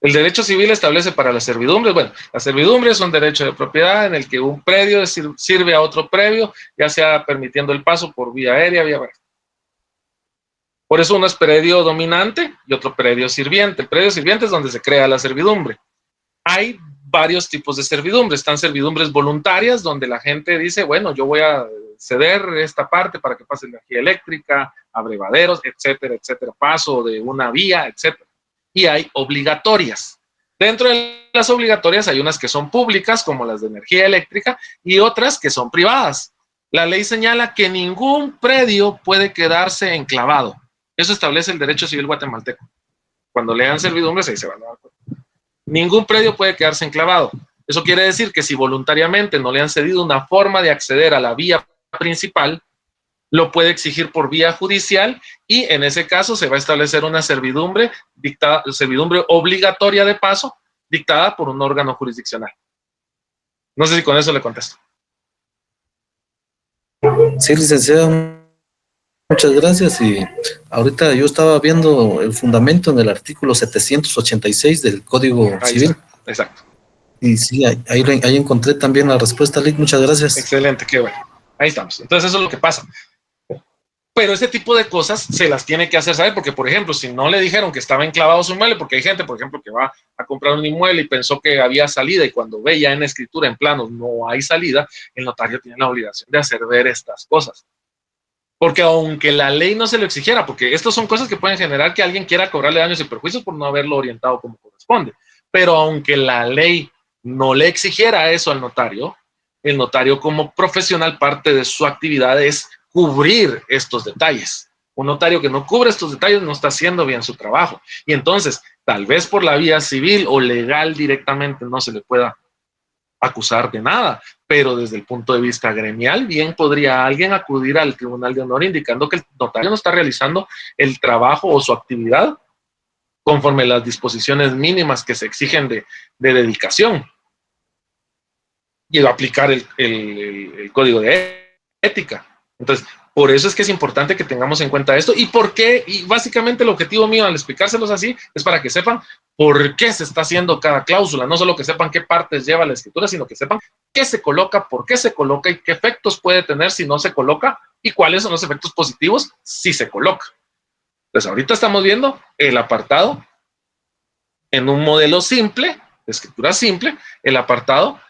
S1: El derecho civil establece para las servidumbres, bueno, las servidumbres son derechos de propiedad en el que un predio sirve a otro predio, ya sea permitiendo el paso por vía aérea, vía marítima. Por eso uno es predio dominante y otro predio sirviente. El predio sirviente es donde se crea la servidumbre. Hay varios tipos de servidumbres. Están servidumbres voluntarias, donde la gente dice, bueno, yo voy a ceder esta parte para que pase energía eléctrica, abrevaderos, etcétera, etcétera, paso de una vía, etcétera. Y hay obligatorias. Dentro de las obligatorias hay unas que son públicas, como las de energía eléctrica, y otras que son privadas. La ley señala que ningún predio puede quedarse enclavado. Eso establece el derecho civil guatemalteco. Cuando lean servidumbres, ahí se van a dar cuenta. Ningún predio puede quedarse enclavado. Eso quiere decir que si voluntariamente no le han cedido una forma de acceder a la vía principal, lo puede exigir por vía judicial y en ese caso se va a establecer una servidumbre obligatoria de paso dictada por un órgano jurisdiccional. No sé si con eso le contesto.
S4: Sí, licenciado, muchas gracias. Y ahorita yo estaba viendo el fundamento en el artículo 786 del Código Civil.
S1: Exacto.
S4: Y sí, ahí encontré también la respuesta, Lick. Muchas gracias.
S1: Excelente, qué bueno. Ahí estamos. Entonces eso es lo que pasa. Pero ese tipo de cosas se las tiene que hacer saber, porque, por ejemplo, si no le dijeron que estaba enclavado su inmueble, porque hay gente, por ejemplo, que va a comprar un inmueble y pensó que había salida y cuando ve ya en escritura, en planos, no hay salida, el notario tiene la obligación de hacer ver estas cosas. Porque aunque la ley no se lo exigiera, porque estas son cosas que pueden generar que alguien quiera cobrarle daños y perjuicios por no haberlo orientado como corresponde, pero aunque la ley no le exigiera eso al notario, el notario como profesional, parte de su actividad es cubrir estos detalles. Un notario que no cubre estos detalles no está haciendo bien su trabajo. Y entonces, tal vez por la vía civil o legal directamente no se le pueda acusar de nada, pero desde el punto de vista gremial, bien podría alguien acudir al Tribunal de Honor indicando que el notario no está realizando el trabajo o su actividad conforme a las disposiciones mínimas que se exigen de dedicación y aplicar el código de ética. Entonces, Por eso es que es importante que tengamos en cuenta esto. ¿Y por qué? Y básicamente el objetivo mío al explicárselos así es para que sepan por qué se está haciendo cada cláusula. No solo que sepan qué partes lleva la escritura, sino que sepan qué se coloca, por qué se coloca y qué efectos puede tener si no se coloca y cuáles son los efectos positivos si se coloca. Entonces ahorita estamos viendo el apartado en un modelo simple, de escritura simple, el apartado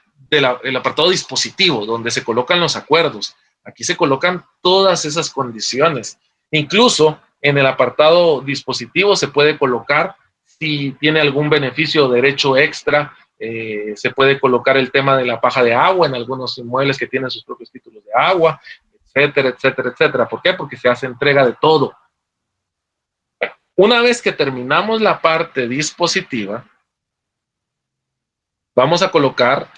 S1: dispositivo, donde se colocan los acuerdos. Aquí se colocan todas esas condiciones. Incluso en el apartado dispositivo se puede colocar si tiene algún beneficio o derecho extra. Se puede colocar el tema de la paja de agua en algunos inmuebles que tienen sus propios títulos de agua, etcétera, etcétera, etcétera. ¿Por qué? Porque se hace entrega de todo. Una vez que terminamos la parte dispositiva, vamos a colocar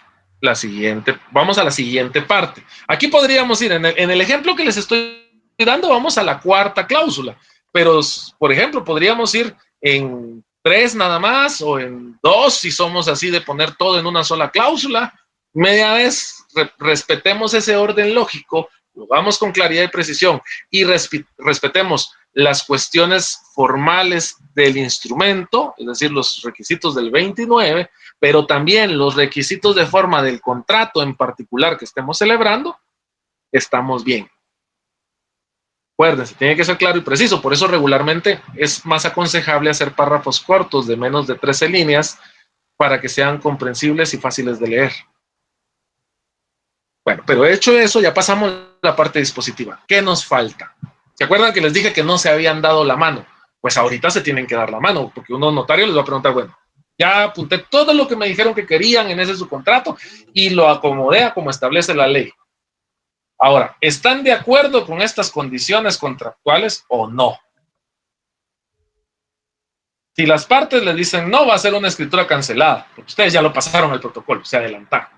S1: vamos a la siguiente parte. Aquí podríamos ir, en el ejemplo que les estoy dando, vamos a la cuarta cláusula, pero, por ejemplo, podríamos ir en 3 nada más, o en 2, si somos así de poner todo en una sola cláusula. Media vez, respetemos ese orden lógico, lo vamos con claridad y precisión, y respetemos las cuestiones formales del instrumento, es decir, los requisitos del 29, pero también los requisitos de forma del contrato en particular que estemos celebrando, estamos bien. Acuérdense, tiene que ser claro y preciso, por eso regularmente es más aconsejable hacer párrafos cortos de menos de 13 líneas para que sean comprensibles y fáciles de leer. Bueno, pero hecho eso, ya pasamos a la parte dispositiva. ¿Qué nos falta? ¿Se acuerdan que les dije que no se habían dado la mano? Pues ahorita se tienen que dar la mano, porque uno notario les va a preguntar, bueno, ya apunté todo lo que me dijeron que querían en ese su contrato y lo acomodé a como establece la ley. Ahora, ¿están de acuerdo con estas condiciones contractuales o no? Si las partes les dicen no, va a ser una escritura cancelada, porque ustedes ya lo pasaron al protocolo, se adelantaron.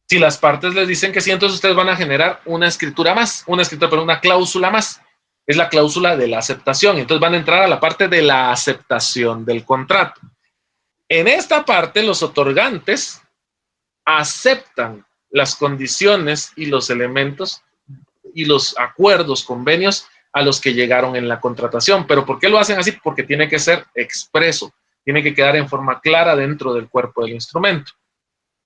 S1: Si las partes les dicen que sí, entonces ustedes van a generar una escritura más, una cláusula más. Es la cláusula de la aceptación. Entonces van a entrar a la parte de la aceptación del contrato. En esta parte, los otorgantes aceptan las condiciones y los elementos y los acuerdos, convenios a los que llegaron en la contratación. ¿Pero por qué lo hacen así? Porque tiene que ser expreso, tiene que quedar en forma clara dentro del cuerpo del instrumento.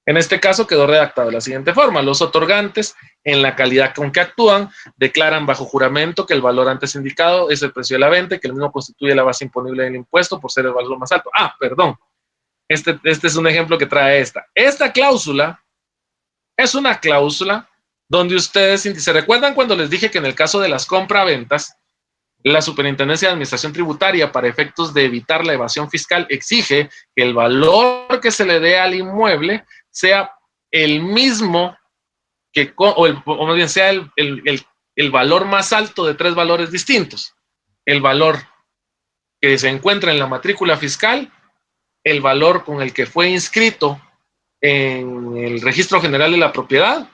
S1: En este caso quedó redactado de la siguiente forma: los otorgantes, en la calidad con que actúan, declaran bajo juramento que el valor antes indicado es el precio de la venta y que el mismo constituye la base imponible del impuesto por ser el valor más alto. Perdón. Este es un ejemplo que trae esta. Esta cláusula es una cláusula donde ustedes, ¿se recuerdan cuando les dije que en el caso de las compraventas, la Superintendencia de Administración Tributaria, para efectos de evitar la evasión fiscal, exige que el valor que se le dé al inmueble sea el mismo o más bien sea el valor más alto de 3 valores distintos? El valor que se encuentra en la matrícula fiscal, el valor con el que fue inscrito en el Registro General de la Propiedad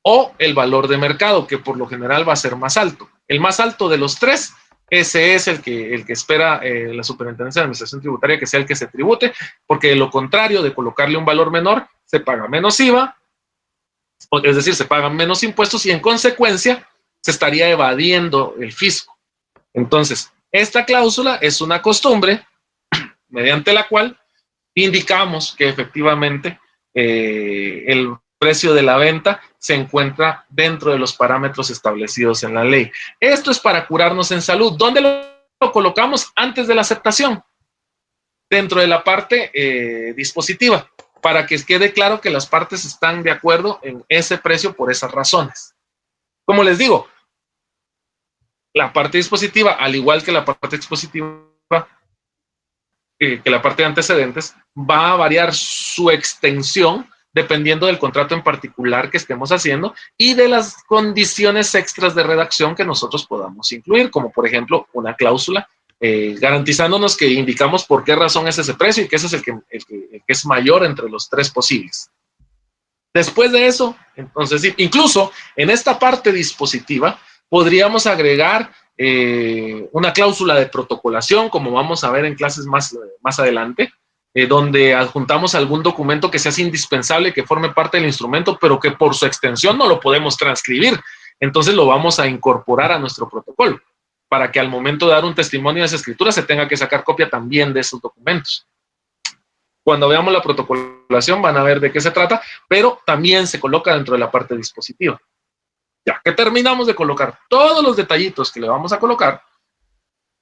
S1: o el valor de mercado, que por lo general va a ser más alto. El más alto de los 3, ese es el que espera la Superintendencia de Administración Tributaria que sea el que se tribute, porque de lo contrario de colocarle un valor menor, se paga menos IVA, es decir, se pagan menos impuestos y en consecuencia se estaría evadiendo el fisco. Entonces, esta cláusula es una costumbre mediante la cual indicamos que efectivamente el precio de la venta se encuentra dentro de los parámetros establecidos en la ley. Esto es para curarnos en salud. ¿Dónde lo colocamos? Antes de la aceptación, dentro de la parte dispositiva, para que quede claro que las partes están de acuerdo en ese precio por esas razones. Como les digo, la parte dispositiva, al igual que la parte expositiva, que la parte de antecedentes, va a variar su extensión dependiendo del contrato en particular que estemos haciendo y de las condiciones extras de redacción que nosotros podamos incluir, como por ejemplo una cláusula garantizándonos que indicamos por qué razón es ese precio y que ese es el que es mayor entre los 3 posibles. Después de eso, entonces, incluso en esta parte dispositiva podríamos agregar una cláusula de protocolación, como vamos a ver en clases más adelante, donde adjuntamos algún documento que sea indispensable, que forme parte del instrumento, pero que por su extensión no lo podemos transcribir. Entonces lo vamos a incorporar a nuestro protocolo para que al momento de dar un testimonio de esa escritura se tenga que sacar copia también de esos documentos. Cuando veamos la protocolación van a ver de qué se trata, pero también se coloca dentro de la parte dispositiva. Ya que terminamos de colocar todos los detallitos que le vamos a colocar,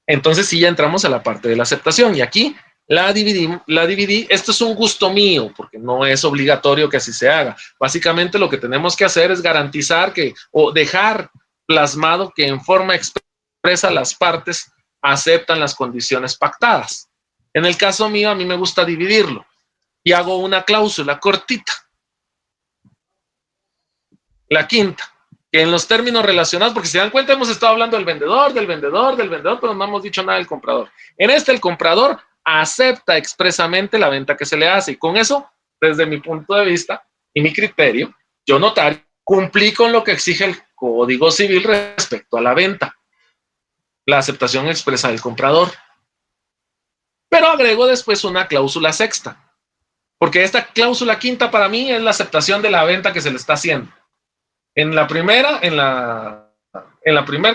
S1: entonces sí ya entramos a la parte de la aceptación y aquí la dividí. Esto es un gusto mío porque no es obligatorio que así se haga. Básicamente lo que tenemos que hacer es garantizar que o dejar plasmado que en forma expresa las partes aceptan las condiciones pactadas. En el caso mío, a mí me gusta dividirlo y hago una cláusula cortita. La quinta, que en los términos relacionados, porque si se dan cuenta hemos estado hablando del vendedor, pero no hemos dicho nada del comprador. En este el comprador acepta expresamente la venta que se le hace y con eso, desde mi punto de vista y mi criterio, yo notario, cumplí con lo que exige el Código Civil respecto a la venta, la aceptación expresa del comprador. Pero agrego después una cláusula sexta, porque esta cláusula quinta para mí es la aceptación de la venta que se le está haciendo. En la primera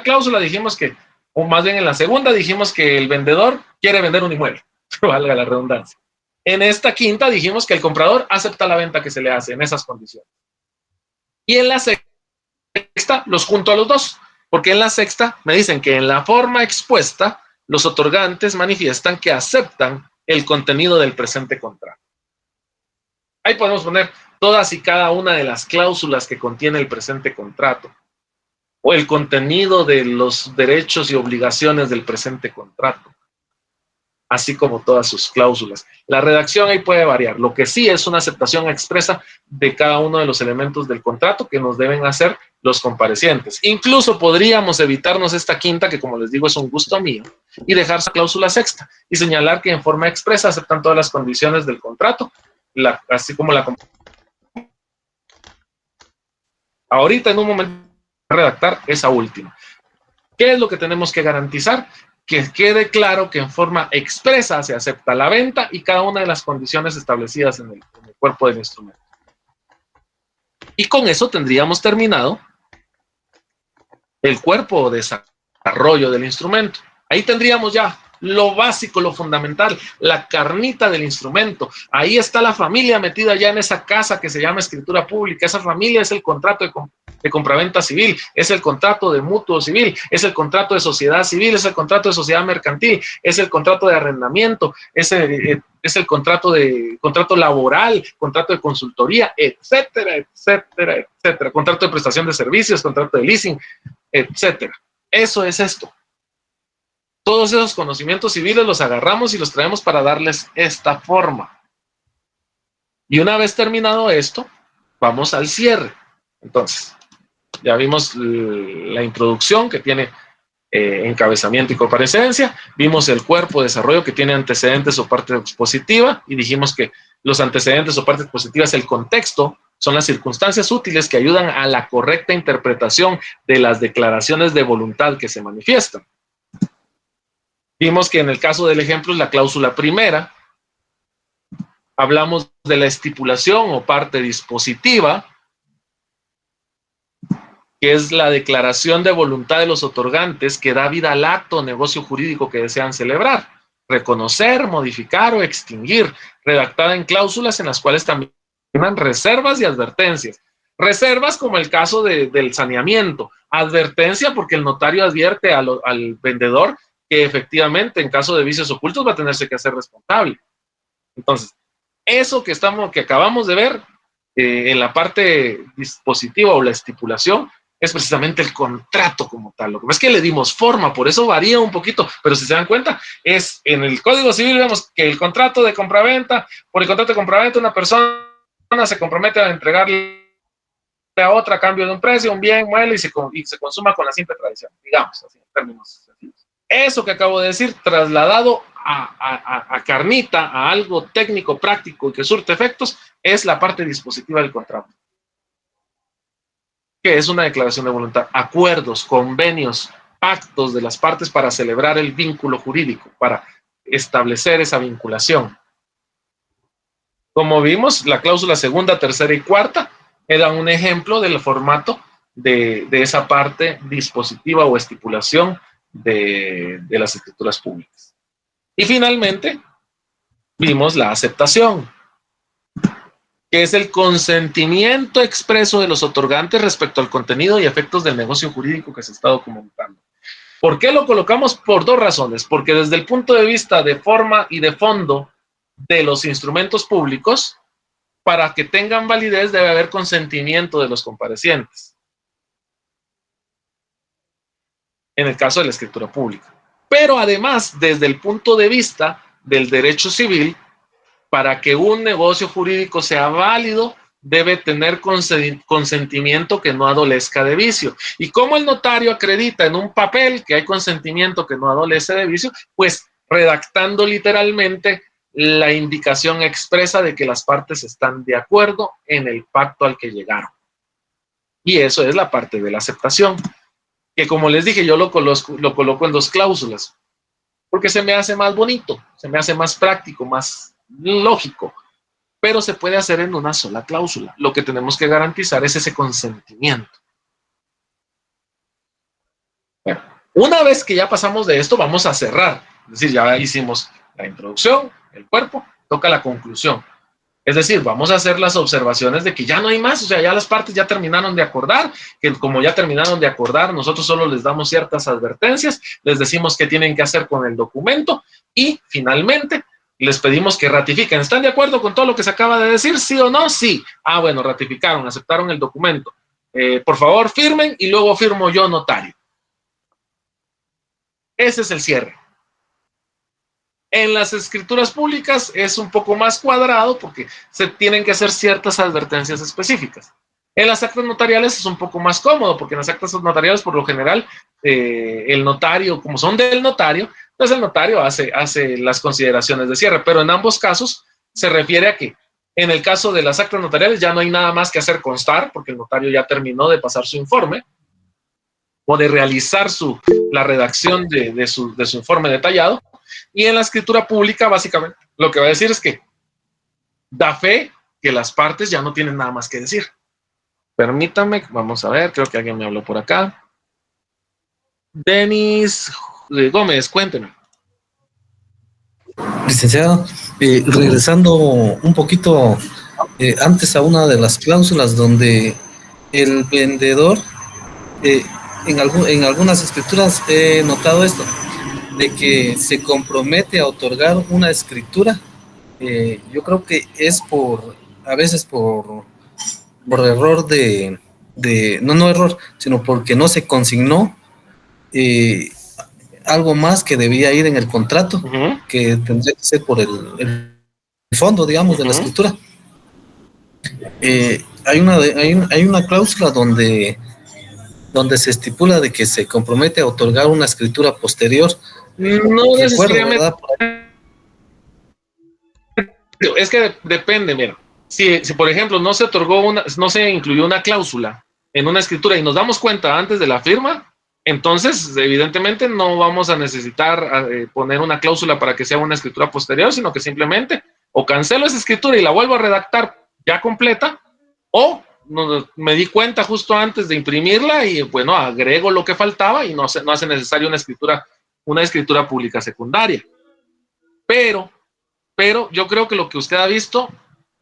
S1: cláusula dijimos que, o más bien en la segunda dijimos que el vendedor quiere vender un inmueble, valga la redundancia. En esta quinta dijimos que el comprador acepta la venta que se le hace en esas condiciones. Y en la sexta los junto a los dos, porque en la sexta me dicen que en la forma expuesta los otorgantes manifiestan que aceptan el contenido del presente contrato. Ahí podemos poner todas y cada una de las cláusulas que contiene el presente contrato o el contenido de los derechos y obligaciones del presente contrato, así como todas sus cláusulas. La redacción ahí puede variar. Lo que sí es una aceptación expresa de cada uno de los elementos del contrato que nos deben hacer los comparecientes. Incluso podríamos evitarnos esta quinta, que como les digo es un gusto mío, y dejar su cláusula sexta y señalar que en forma expresa aceptan todas las condiciones del contrato, así como la... Ahorita en un momento redactar esa última. ¿Qué es lo que tenemos que garantizar? Que quede claro que en forma expresa se acepta la venta y cada una de las condiciones establecidas en el cuerpo del instrumento. Y con eso tendríamos terminado el cuerpo de desarrollo del instrumento. Ahí tendríamos ya lo básico, lo fundamental, la carnita del instrumento. Ahí está la familia metida ya en esa casa que se llama escritura pública. Esa familia es el contrato de compraventa civil, es el contrato de mutuo civil, es el contrato de sociedad civil, es el contrato de sociedad mercantil, es el contrato de arrendamiento, es el contrato laboral, contrato de consultoría, etcétera, etcétera, etcétera, contrato de prestación de servicios, contrato de leasing, etcétera. Eso es esto. Todos esos conocimientos civiles los agarramos y los traemos para darles esta forma. Y una vez terminado esto, vamos al cierre. Entonces, ya vimos la introducción que tiene encabezamiento y comparecencia, vimos el cuerpo de desarrollo que tiene antecedentes o parte expositiva y dijimos que los antecedentes o parte expositiva es el contexto, son las circunstancias útiles que ayudan a la correcta interpretación de las declaraciones de voluntad que se manifiestan. Vimos que en el caso del ejemplo es la cláusula primera, hablamos de la estipulación o parte dispositiva, que es la declaración de voluntad de los otorgantes que da vida al acto o negocio jurídico que desean celebrar, reconocer, modificar o extinguir, redactada en cláusulas en las cuales también hay reservas y advertencias. Reservas como el caso del saneamiento, advertencia porque el notario advierte al vendedor que efectivamente en caso de vicios ocultos va a tenerse que hacer responsable. Entonces, eso que acabamos de ver en la parte dispositiva o la estipulación es precisamente el contrato como tal. Lo que pasa es que le dimos forma, por eso varía un poquito, pero si se dan cuenta, es en el Código Civil vemos que el contrato de compraventa, por el contrato de compraventa una persona se compromete a entregarle a otra a cambio de un precio, un bien mueble y se consuma con la simple tradición, digamos, así en términos sencillos. Eso que acabo de decir, trasladado a carnita, a algo técnico, práctico y que surte efectos, es la parte dispositiva del contrato. Que es una declaración de voluntad, acuerdos, convenios, pactos de las partes para celebrar el vínculo jurídico, para establecer esa vinculación. Como vimos, la cláusula segunda, tercera y cuarta era un ejemplo del formato de esa parte dispositiva o estipulación de las escrituras públicas. Y finalmente, vimos la aceptación, que es el consentimiento expreso de los otorgantes respecto al contenido y efectos del negocio jurídico que se está documentando. ¿Por qué lo colocamos? Por dos razones. Porque desde el punto de vista de forma y de fondo de los instrumentos públicos, para que tengan validez debe haber consentimiento de los comparecientes. En el caso de la escritura pública. Pero además, desde el punto de vista del derecho civil, para que un negocio jurídico sea válido, debe tener consentimiento que no adolezca de vicio. ¿Y cómo el notario acredita en un papel que hay consentimiento que no adolece de vicio? Pues redactando literalmente la indicación expresa de que las partes están de acuerdo en el pacto al que llegaron. Y eso es la parte de la aceptación, que como les dije, yo lo coloco en dos cláusulas, porque se me hace más bonito, se me hace más práctico, más lógico, pero se puede hacer en una sola cláusula. Lo que tenemos que garantizar es ese consentimiento. Bueno, una vez que ya pasamos de esto, vamos a cerrar. Es decir, ya hicimos la introducción, el cuerpo, toca la conclusión. Es decir, vamos a hacer las observaciones de que ya no hay más, o sea, ya las partes ya terminaron de acordar, que como ya terminaron de acordar, nosotros solo les damos ciertas advertencias, les decimos qué tienen que hacer con el documento y finalmente les pedimos que ratifiquen. ¿Están de acuerdo con todo lo que se acaba de decir? ¿Sí o no? Sí. Ah, bueno, ratificaron, aceptaron el documento. Por favor, firmen y luego firmo yo, notario. Ese es el cierre. En las escrituras públicas es un poco más cuadrado porque se tienen que hacer ciertas advertencias específicas. En las actas notariales es un poco más cómodo porque en las actas notariales por lo general el notario, como son del notario, entonces el notario hace las consideraciones de cierre, pero en ambos casos se refiere a que en el caso de las actas notariales ya no hay nada más que hacer constar porque el notario ya terminó de pasar su informe o de realizar la redacción de su informe detallado. Y en la escritura pública, básicamente, lo que va a decir es que da fe que las partes ya no tienen nada más que decir. Permítame, vamos a ver, creo que alguien me habló por acá. Denis Gómez, cuénteme.
S4: Licenciado, regresando un poquito antes a una de las cláusulas donde el vendedor, en algunas escrituras he notado esto, de que se compromete a otorgar una escritura. Yo creo que es a veces por error no error, sino porque no se consignó algo más que debía ir en el contrato, que tendría que ser por el fondo, digamos, de la escritura. Hay una cláusula donde se estipula de que se compromete a otorgar una escritura posterior.
S1: No necesariamente. Es que depende, mira. Si por ejemplo no se incluyó una cláusula en una escritura y nos damos cuenta antes de la firma, entonces evidentemente no vamos a necesitar poner una cláusula para que sea una escritura posterior, sino que simplemente o cancelo esa escritura y la vuelvo a redactar ya completa, o me di cuenta justo antes de imprimirla y bueno, agrego lo que faltaba y no hace necesario una escritura pública secundaria. Pero yo creo que lo que usted ha visto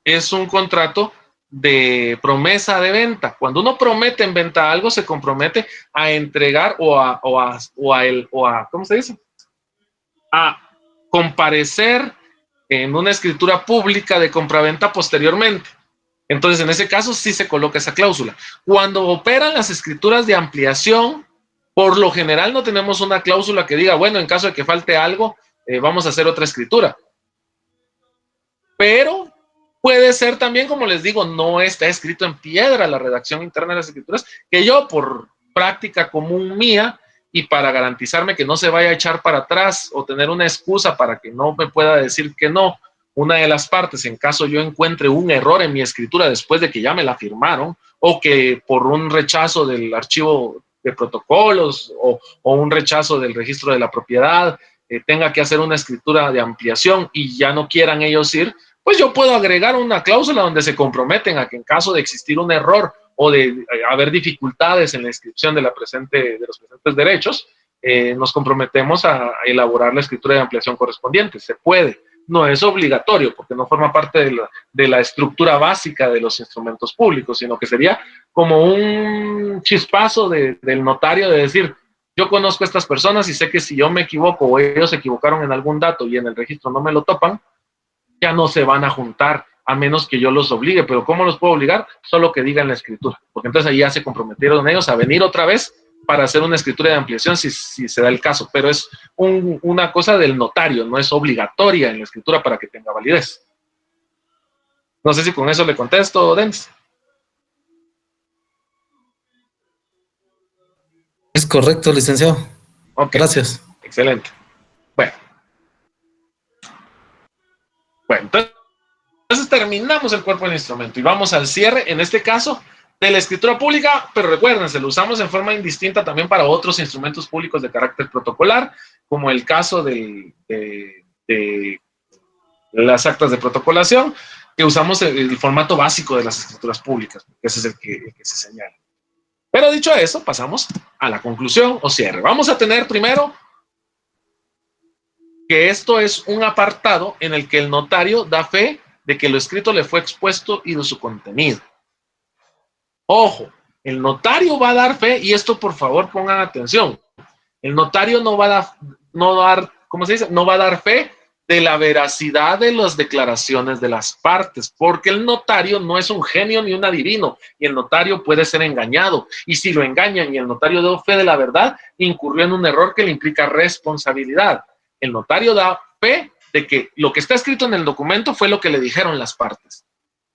S1: es un contrato de promesa de venta. Cuando uno promete en venta algo, se compromete a entregar ¿cómo se dice? A comparecer en una escritura pública de compraventa posteriormente. Entonces, en ese caso sí se coloca esa cláusula. Cuando operan las escrituras de ampliación, por lo general no tenemos una cláusula que diga, bueno, en caso de que falte algo, vamos a hacer otra escritura. Pero puede ser también, como les digo, no está escrito en piedra la redacción interna de las escrituras, que yo por práctica común mía y para garantizarme que no se vaya a echar para atrás o tener una excusa para que no me pueda decir que no, una de las partes, en caso yo encuentre un error en mi escritura después de que ya me la firmaron, o que por un rechazo del archivo de protocolos o un rechazo del registro de la propiedad tenga que hacer una escritura de ampliación y ya no quieran ellos ir, pues yo puedo agregar una cláusula donde se comprometen a que en caso de existir un error o de haber dificultades en la inscripción de los presentes derechos, nos comprometemos a elaborar la escritura de ampliación correspondiente. Se puede, no es obligatorio, porque no forma parte de la estructura básica de los instrumentos públicos, sino que sería como un chispazo del notario de decir, yo conozco a estas personas y sé que si yo me equivoco o ellos se equivocaron en algún dato y en el registro no me lo topan, ya no se van a juntar, a menos que yo los obligue. Pero ¿cómo los puedo obligar? Solo que digan la escritura, porque entonces ahí ya se comprometieron ellos a venir otra vez para hacer una escritura de ampliación si se da el caso, pero es una cosa del notario, no es obligatoria en la escritura para que tenga validez. No sé si con eso le contesto, Denis.
S4: Es correcto, licenciado.
S1: Okay.
S4: Gracias.
S1: Excelente. Bueno, entonces terminamos el cuerpo del instrumento y vamos al cierre, en este caso, de la escritura pública, pero recuérdense, lo usamos en forma indistinta también para otros instrumentos públicos de carácter protocolar, como el caso de las actas de protocolación, que usamos el formato básico de las escrituras públicas, que ese es el que se señala. Pero dicho eso, pasamos a la conclusión o cierre. Vamos a tener primero que esto es un apartado en el que el notario da fe de que lo escrito le fue expuesto y de su contenido. Ojo, el notario va a dar fe, y esto por favor pongan atención, el notario no va a dar fe de la veracidad de las declaraciones de las partes, porque el notario no es un genio ni un adivino, y el notario puede ser engañado, y si lo engañan y el notario dio fe de la verdad, incurrió en un error que le implica responsabilidad. El notario da fe de que lo que está escrito en el documento fue lo que le dijeron las partes,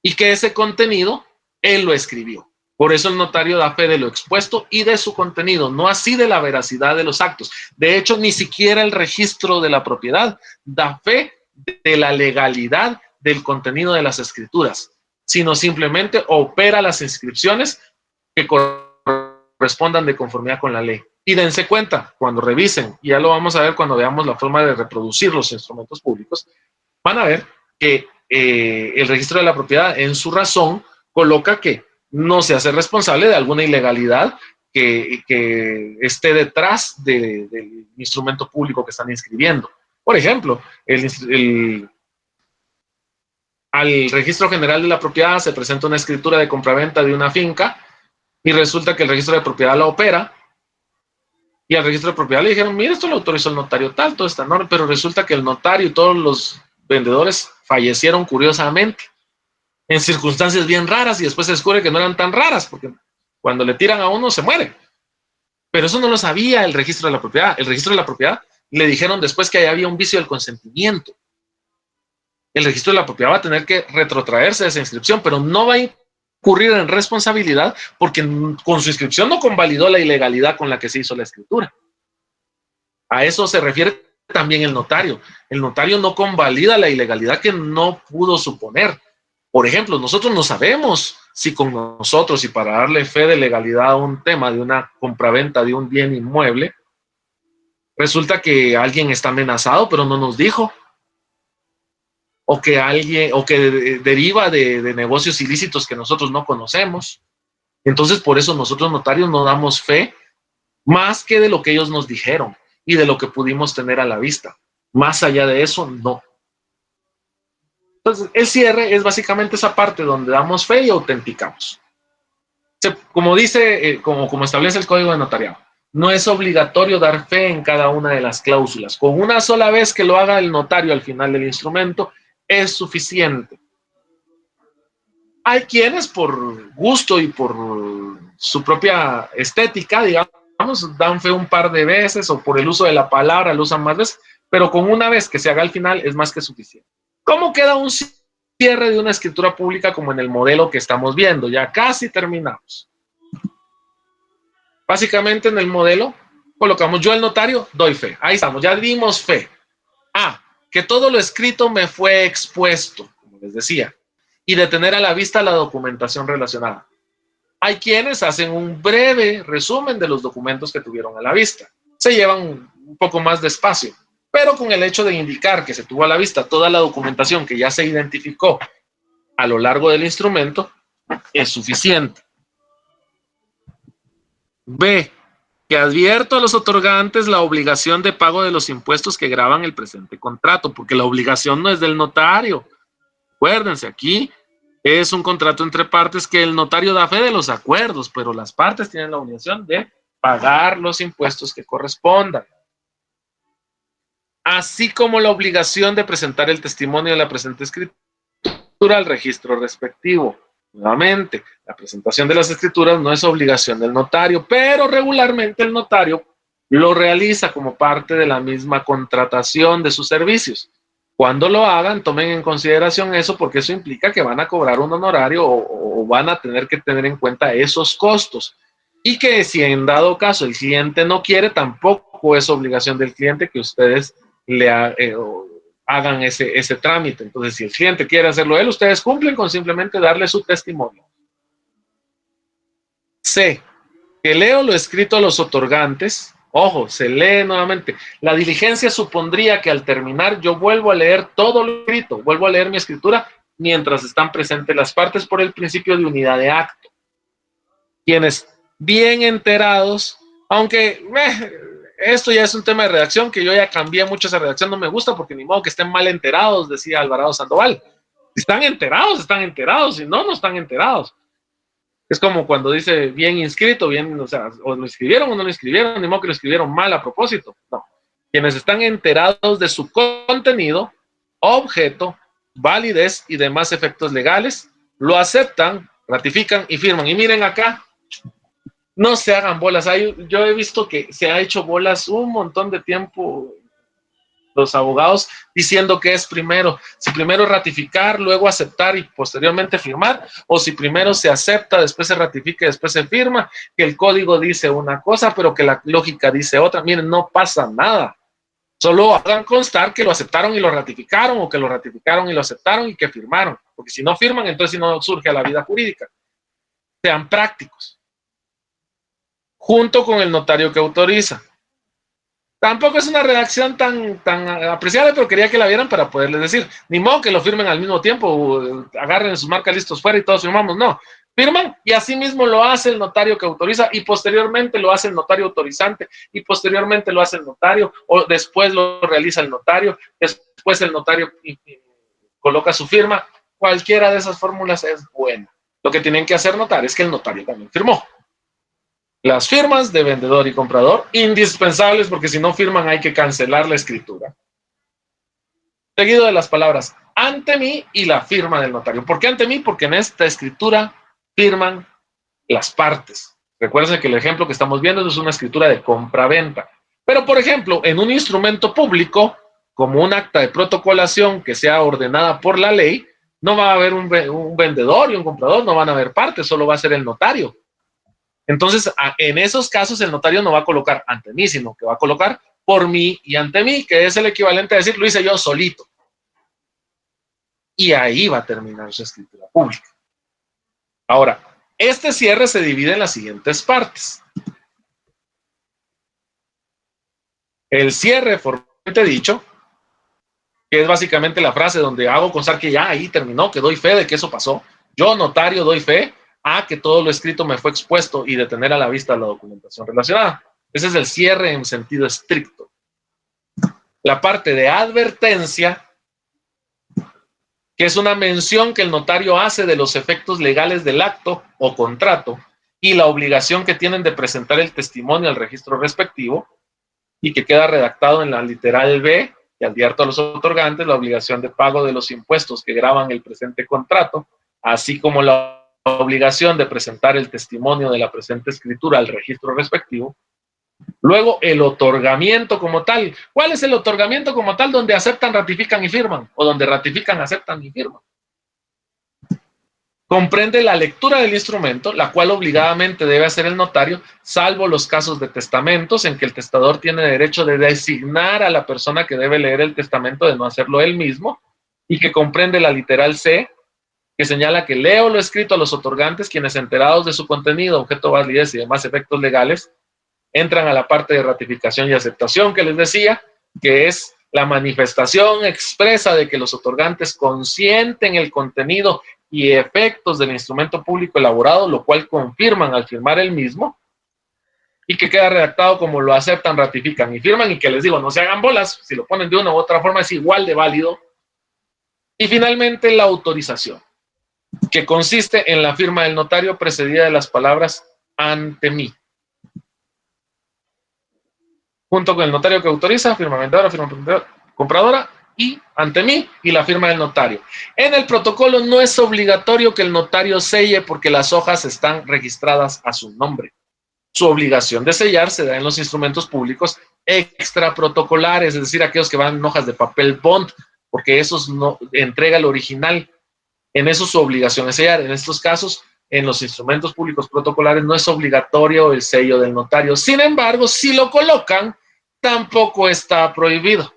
S1: y que ese contenido él lo escribió. Por eso el notario da fe de lo expuesto y de su contenido, no así de la veracidad de los actos. De hecho, ni siquiera el registro de la propiedad da fe de la legalidad del contenido de las escrituras, sino simplemente opera las inscripciones que correspondan de conformidad con la ley. Y dense cuenta, cuando revisen, y ya lo vamos a ver cuando veamos la forma de reproducir los instrumentos públicos, van a ver que el registro de la propiedad en su razón coloca que no se hace responsable de alguna ilegalidad que esté detrás del instrumento público que están inscribiendo. Por ejemplo, al registro general de la propiedad se presenta una escritura de compraventa de una finca y resulta que el registro de propiedad la opera, y al registro de propiedad le dijeron, mira, esto lo autorizó el notario tal, todo está en orden, pero resulta que el notario y todos los vendedores fallecieron curiosamente en circunstancias bien raras, y después se descubre que no eran tan raras, porque cuando le tiran a uno se muere. Pero eso no lo sabía el registro de la propiedad. El registro de la propiedad le dijeron después que ahí había un vicio del consentimiento. El registro de la propiedad va a tener que retrotraerse de esa inscripción, pero no va a incurrir en responsabilidad porque con su inscripción no convalidó la ilegalidad con la que se hizo la escritura. A eso se refiere también el notario. El notario no convalida la ilegalidad que no pudo suponer. Por ejemplo, nosotros no sabemos si con nosotros, y para darle fe de legalidad a un tema de una compraventa de un bien inmueble, resulta que alguien está amenazado, pero no nos dijo. O que deriva de negocios ilícitos que nosotros no conocemos. Entonces, por eso nosotros notarios no damos fe más que de lo que ellos nos dijeron y de lo que pudimos tener a la vista. Más allá de eso, no. Entonces, el cierre es básicamente esa parte donde damos fe y autenticamos. Como dice, como establece el Código de Notariado, no es obligatorio dar fe en cada una de las cláusulas. Con una sola vez que lo haga el notario al final del instrumento, es suficiente. Hay quienes por gusto y por su propia estética, digamos, dan fe un par de veces, o por el uso de la palabra lo usan más veces, pero con una vez que se haga al final es más que suficiente. ¿Cómo queda un cierre de una escritura pública como en el modelo que estamos viendo? Ya casi terminamos. Básicamente en el modelo colocamos yo el notario, doy fe. Ahí estamos, ya dimos fe. Que todo lo escrito me fue expuesto, como les decía, y de tener a la vista la documentación relacionada. Hay quienes hacen un breve resumen de los documentos que tuvieron a la vista. Se llevan un poco más de espacio, pero con el hecho de indicar que se tuvo a la vista toda la documentación que ya se identificó a lo largo del instrumento, es suficiente. B, que advierto a los otorgantes la obligación de pago de los impuestos que gravan el presente contrato, porque la obligación no es del notario. Acuérdense, aquí es un contrato entre partes que el notario da fe de los acuerdos, pero las partes tienen la obligación de pagar los impuestos que correspondan. Así como la obligación de presentar el testimonio de la presente escritura al registro respectivo. Nuevamente, la presentación de las escrituras no es obligación del notario, pero regularmente el notario lo realiza como parte de la misma contratación de sus servicios. Cuando lo hagan, tomen en consideración eso, porque eso implica que van a cobrar un honorario o van a tener que tener en cuenta esos costos. Y que si en dado caso el cliente no quiere, tampoco es obligación del cliente que ustedes le hagan ese trámite. Entonces, si el cliente quiere hacerlo él, ustedes cumplen con simplemente darle su testimonio. C, que leo lo escrito a los otorgantes. Ojo, se lee nuevamente. La diligencia supondría que al terminar yo vuelvo a leer todo lo escrito, vuelvo a leer mi escritura mientras están presentes las partes por el principio de unidad de acto. Quienes bien enterados, aunque esto ya es un tema de redacción que yo ya cambié mucho esa redacción, no me gusta porque ni modo que estén mal enterados, decía Alvarado Sandoval. Si están enterados, si no, no están enterados. Es como cuando dice bien inscrito, bien, o sea, o lo escribieron o no lo escribieron, ni modo que lo escribieron mal a propósito. No. Quienes están enterados de su contenido, objeto, validez y demás efectos legales, lo aceptan, ratifican y firman. Y miren acá, no se hagan bolas. Yo he visto que se ha hecho bolas un montón de tiempo los abogados diciendo que es primero, si primero ratificar, luego aceptar y posteriormente firmar, o si primero se acepta, después se ratifica y después se firma, que el código dice una cosa, pero que la lógica dice otra. Miren, no pasa nada. Solo hagan constar que lo aceptaron y lo ratificaron, o que lo ratificaron y lo aceptaron y que firmaron, porque si no firman, entonces si no surge a la vida jurídica. Sean prácticos. Junto con el notario que autoriza. Tampoco es una redacción tan apreciable, pero quería que la vieran para poderles decir. Ni modo que lo firmen al mismo tiempo, agarren sus marcas listos fuera y todos firmamos. No, firman y así mismo lo hace el notario que autoriza y posteriormente lo hace el notario autorizante y posteriormente lo hace el notario o después lo realiza el notario, después el notario coloca su firma. Cualquiera de esas fórmulas es buena. Lo que tienen que hacer notar es que el notario también firmó. Las firmas de vendedor y comprador, indispensables porque si no firman hay que cancelar la escritura. Seguido de las palabras ante mí y la firma del notario. ¿Por qué ante mí? Porque en esta escritura firman las partes. Recuerden que el ejemplo que estamos viendo es una escritura de compra-venta. Pero, por ejemplo, en un instrumento público, como un acta de protocolación que sea ordenada por la ley, no va a haber un vendedor y un comprador, no van a haber partes, solo va a ser el notario. Entonces, en esos casos, el notario no va a colocar ante mí, sino que va a colocar por mí y ante mí, que es el equivalente a decir, lo hice yo solito. Y ahí va a terminar su escritura pública. Ahora, este cierre se divide en las siguientes partes. El cierre, formalmente dicho, que es básicamente la frase donde hago constar que ya ahí terminó, que doy fe de que eso pasó. Yo, notario, doy fe a que todo lo escrito me fue expuesto y de tener a la vista la documentación relacionada. Ese es el cierre en sentido estricto. La parte de advertencia, que es una mención que el notario hace de los efectos legales del acto o contrato y la obligación que tienen de presentar el testimonio al registro respectivo y que queda redactado en la literal B, que advierto a los otorgantes la obligación de pago de los impuestos que gravan el presente contrato, así como la obligación de presentar el testimonio de la presente escritura al registro respectivo. Luego, el otorgamiento como tal. ¿Cuál es el otorgamiento como tal? Donde aceptan, ratifican y firman, o donde ratifican, aceptan y firman. Comprende la lectura del instrumento, la cual obligadamente debe hacer el notario, salvo los casos de testamentos en que el testador tiene derecho de designar a la persona que debe leer el testamento de no hacerlo él mismo, y que comprende la literal C, que señala que leo lo escrito a los otorgantes, quienes enterados de su contenido, objeto, validez y demás efectos legales, entran a la parte de ratificación y aceptación que les decía, que es la manifestación expresa de que los otorgantes consienten el contenido y efectos del instrumento público elaborado, lo cual confirman al firmar el mismo. y que queda redactado como lo aceptan, ratifican y firman, y que les digo, no se hagan bolas, si lo ponen de una u otra forma es igual de válido. Y finalmente la autorización, que consiste en la firma del notario precedida de las palabras ante mí. Junto con el notario que autoriza, firma vendedora, firma compradora y ante mí y la firma del notario. En el protocolo no es obligatorio que el notario selle porque las hojas están registradas a su nombre. Su obligación de sellar se da en los instrumentos públicos extraprotocolares, es decir, aquellos que van en hojas de papel bond, porque esos no entrega el original. En eso su obligación es sellar. En estos casos, en los instrumentos públicos protocolares no es obligatorio el sello del notario. Sin embargo, si lo colocan, tampoco está prohibido.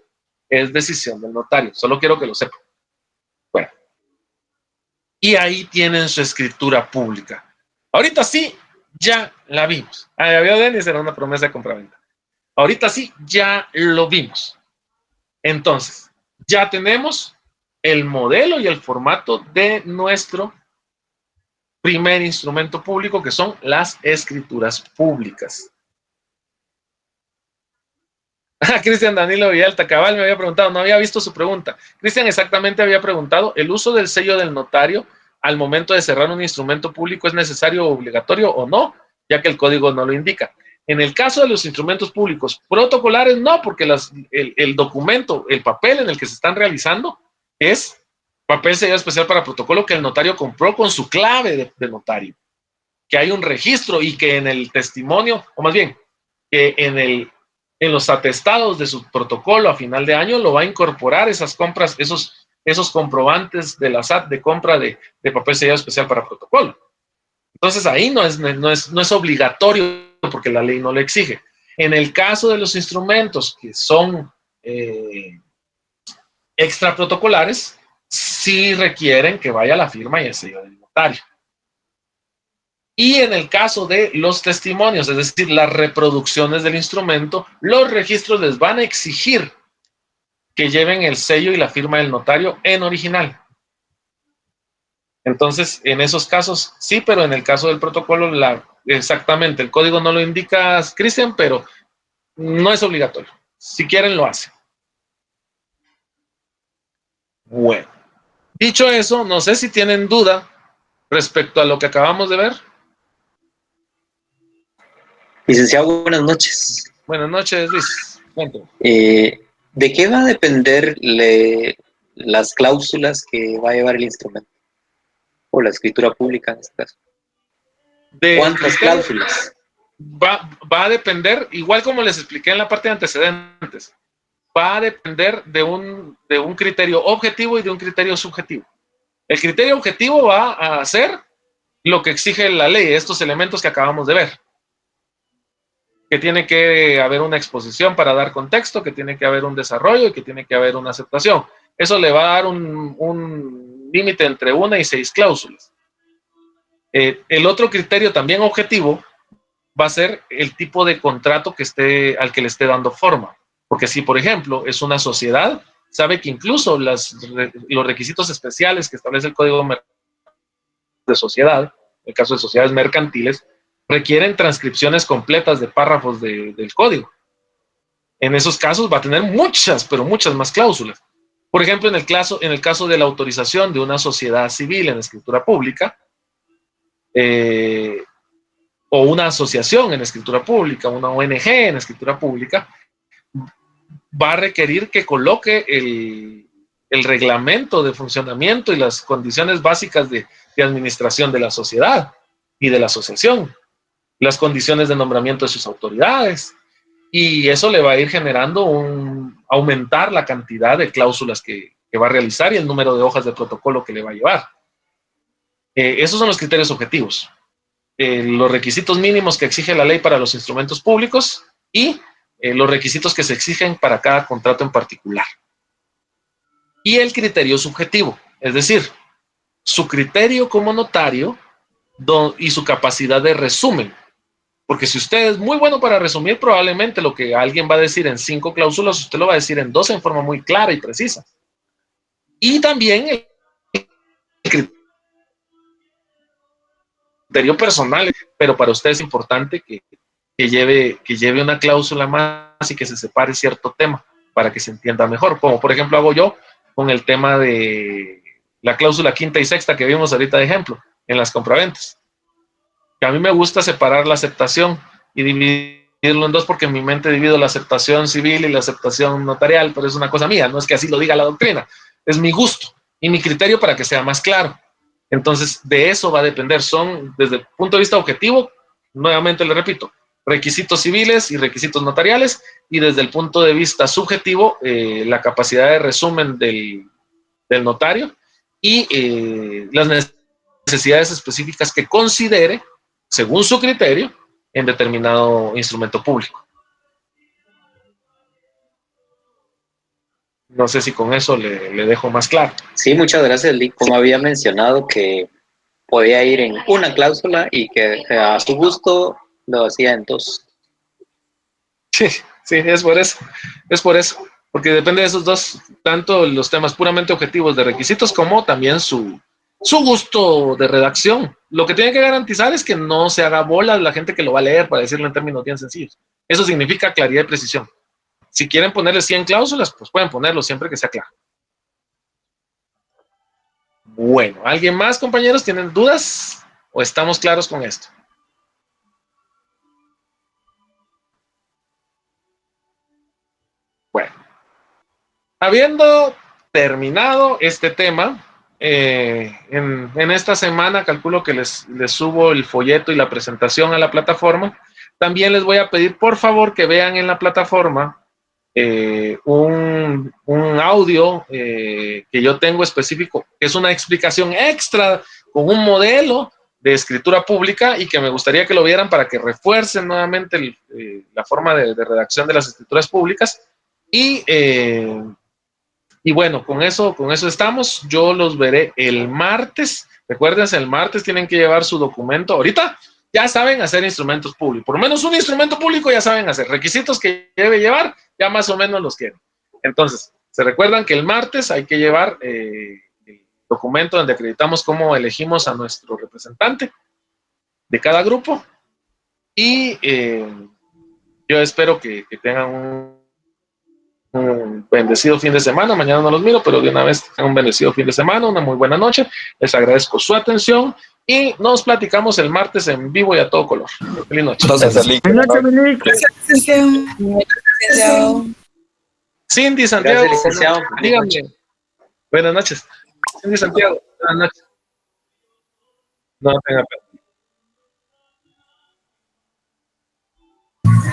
S1: Es decisión del notario. Solo quiero que lo sepan. Bueno. Y ahí tienen su escritura pública. Ahorita sí, ya la vimos. Había Denis, era una promesa de compraventa. Ahorita sí, ya lo vimos. Entonces, ya tenemos el modelo y el formato de nuestro primer instrumento público, que son las escrituras públicas. Cristian Danilo Villalta Cabal me había preguntado, no había visto su pregunta. Cristian exactamente había preguntado, ¿el uso del sello del notario al momento de cerrar un instrumento público es necesario o obligatorio o no? Ya que el código no lo indica. En el caso de los instrumentos públicos protocolares, no, porque el documento, el papel en el que se están realizando es papel sellado especial para protocolo que el notario compró con su clave de notario. Que hay un registro y que en el testimonio, o más bien, que en los atestados de su protocolo a final de año lo va a incorporar esas compras, esos comprobantes de la SAT de compra de papel sellado especial para protocolo. Entonces ahí no es obligatorio porque la ley no lo exige. En el caso de los instrumentos que son extraprotocolares, sí requieren que vaya la firma y el sello del notario. Y en el caso de los testimonios, es decir, las reproducciones del instrumento, los registros les van a exigir que lleven el sello y la firma del notario en original. Entonces, en esos casos sí, pero en el caso del protocolo, exactamente, el código no lo indica, Cristian, pero no es obligatorio. Si quieren, lo hacen. Bueno, dicho eso, no sé si tienen duda respecto a lo que acabamos de ver.
S2: Licenciado, buenas noches.
S1: Buenas noches, Luis. Cuéntame.
S2: ¿De qué va a depender las cláusulas que va a llevar el instrumento? O la escritura pública en este caso. ¿Cuántas cláusulas?
S1: Va a depender, igual como les expliqué en la parte de antecedentes, va a depender de un criterio objetivo y de un criterio subjetivo. El criterio objetivo va a hacer lo que exige la ley, estos elementos que acabamos de ver. Que tiene que haber una exposición para dar contexto, que tiene que haber un desarrollo y que tiene que haber una aceptación. Eso le va a dar un límite entre 1 y 6 cláusulas. El otro criterio también objetivo va a ser el tipo de contrato al que le esté dando forma. Porque si, por ejemplo, es una sociedad, sabe que incluso los requisitos especiales que establece el Código de Sociedad, en el caso de sociedades mercantiles, requieren transcripciones completas de párrafos del código. En esos casos va a tener muchas, pero muchas más cláusulas. Por ejemplo, en el caso de la autorización de una sociedad civil en escritura pública, o una asociación en escritura pública, una ONG en escritura pública, va a requerir que coloque el reglamento de funcionamiento y las condiciones básicas de administración de la sociedad y de la asociación, las condiciones de nombramiento de sus autoridades, y eso le va a ir generando aumentar la cantidad de cláusulas que va a realizar y el número de hojas de protocolo que le va a llevar. Esos son los criterios objetivos. Los requisitos mínimos que exige la ley para los instrumentos públicos y los requisitos que se exigen para cada contrato en particular. Y el criterio subjetivo, es decir, su criterio como notario y su capacidad de resumen. Porque si usted es muy bueno para resumir, probablemente lo que alguien va a decir en 5 cláusulas, usted lo va a decir en 2 en forma muy clara y precisa. Y también el criterio personal, pero para usted es importante que que lleve una cláusula más y que se separe cierto tema para que se entienda mejor, como por ejemplo hago yo con el tema de la cláusula quinta y sexta que vimos ahorita de ejemplo en las compraventas. Que a mí me gusta separar la aceptación y dividirlo en dos porque en mi mente divido la aceptación civil y la aceptación notarial, pero es una cosa mía, no es que así lo diga la doctrina, es mi gusto y mi criterio para que sea más claro. Entonces, de eso va a depender, son desde el punto de vista objetivo, nuevamente le repito, requisitos civiles y requisitos notariales, y desde el punto de vista subjetivo, la capacidad de resumen del notario y las necesidades específicas que considere, según su criterio, en determinado instrumento público. No sé si con eso le dejo más claro.
S2: Sí, muchas gracias, Lee. Como había mencionado que podía ir en una cláusula y que a su gusto lo hacía en dos.
S1: Sí, sí, es por eso. Es por eso. Porque depende de esos dos, tanto los temas puramente objetivos de requisitos como también su gusto de redacción. Lo que tiene que garantizar es que no se haga bola la gente que lo va a leer, para decirlo en términos bien sencillos. Eso significa claridad y precisión. Si quieren ponerle 100 cláusulas, pues pueden ponerlo siempre que sea claro. Bueno, ¿alguien más, compañeros? ¿Tienen dudas o estamos claros con esto? Bueno, habiendo terminado este tema, en esta semana calculo que les subo el folleto y la presentación a la plataforma. También les voy a pedir, por favor, que vean en la plataforma un audio que yo tengo específico, que es una explicación extra con un modelo de escritura pública y que me gustaría que lo vieran para que refuercen nuevamente la forma de redacción de las escrituras públicas. Y bueno, con eso estamos. Yo los veré el martes. Recuérdense, el martes tienen que llevar su documento. Ahorita ya saben hacer instrumentos públicos. Por lo menos un instrumento público ya saben hacer. Requisitos que debe llevar, ya más o menos los quieren. Entonces, se recuerdan que el martes hay que llevar el documento donde acreditamos cómo elegimos a nuestro representante de cada grupo. Y yo espero que tengan un bendecido fin de semana. Mañana no los miro, pero de una vez un bendecido fin de semana, una muy buena noche. Les agradezco su atención y nos platicamos el martes en vivo y a todo color. Feliz noche.
S5: Gracias, Lick.
S3: Gracias, licenciado.
S1: Cindy Santiago,
S2: Gracias, licenciado.
S1: díganme. Buenas noches. Cindy Santiago, buenas noches. No tenga pena.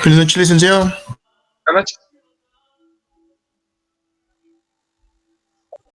S5: Feliz noche, licenciado.
S1: Buenas noches.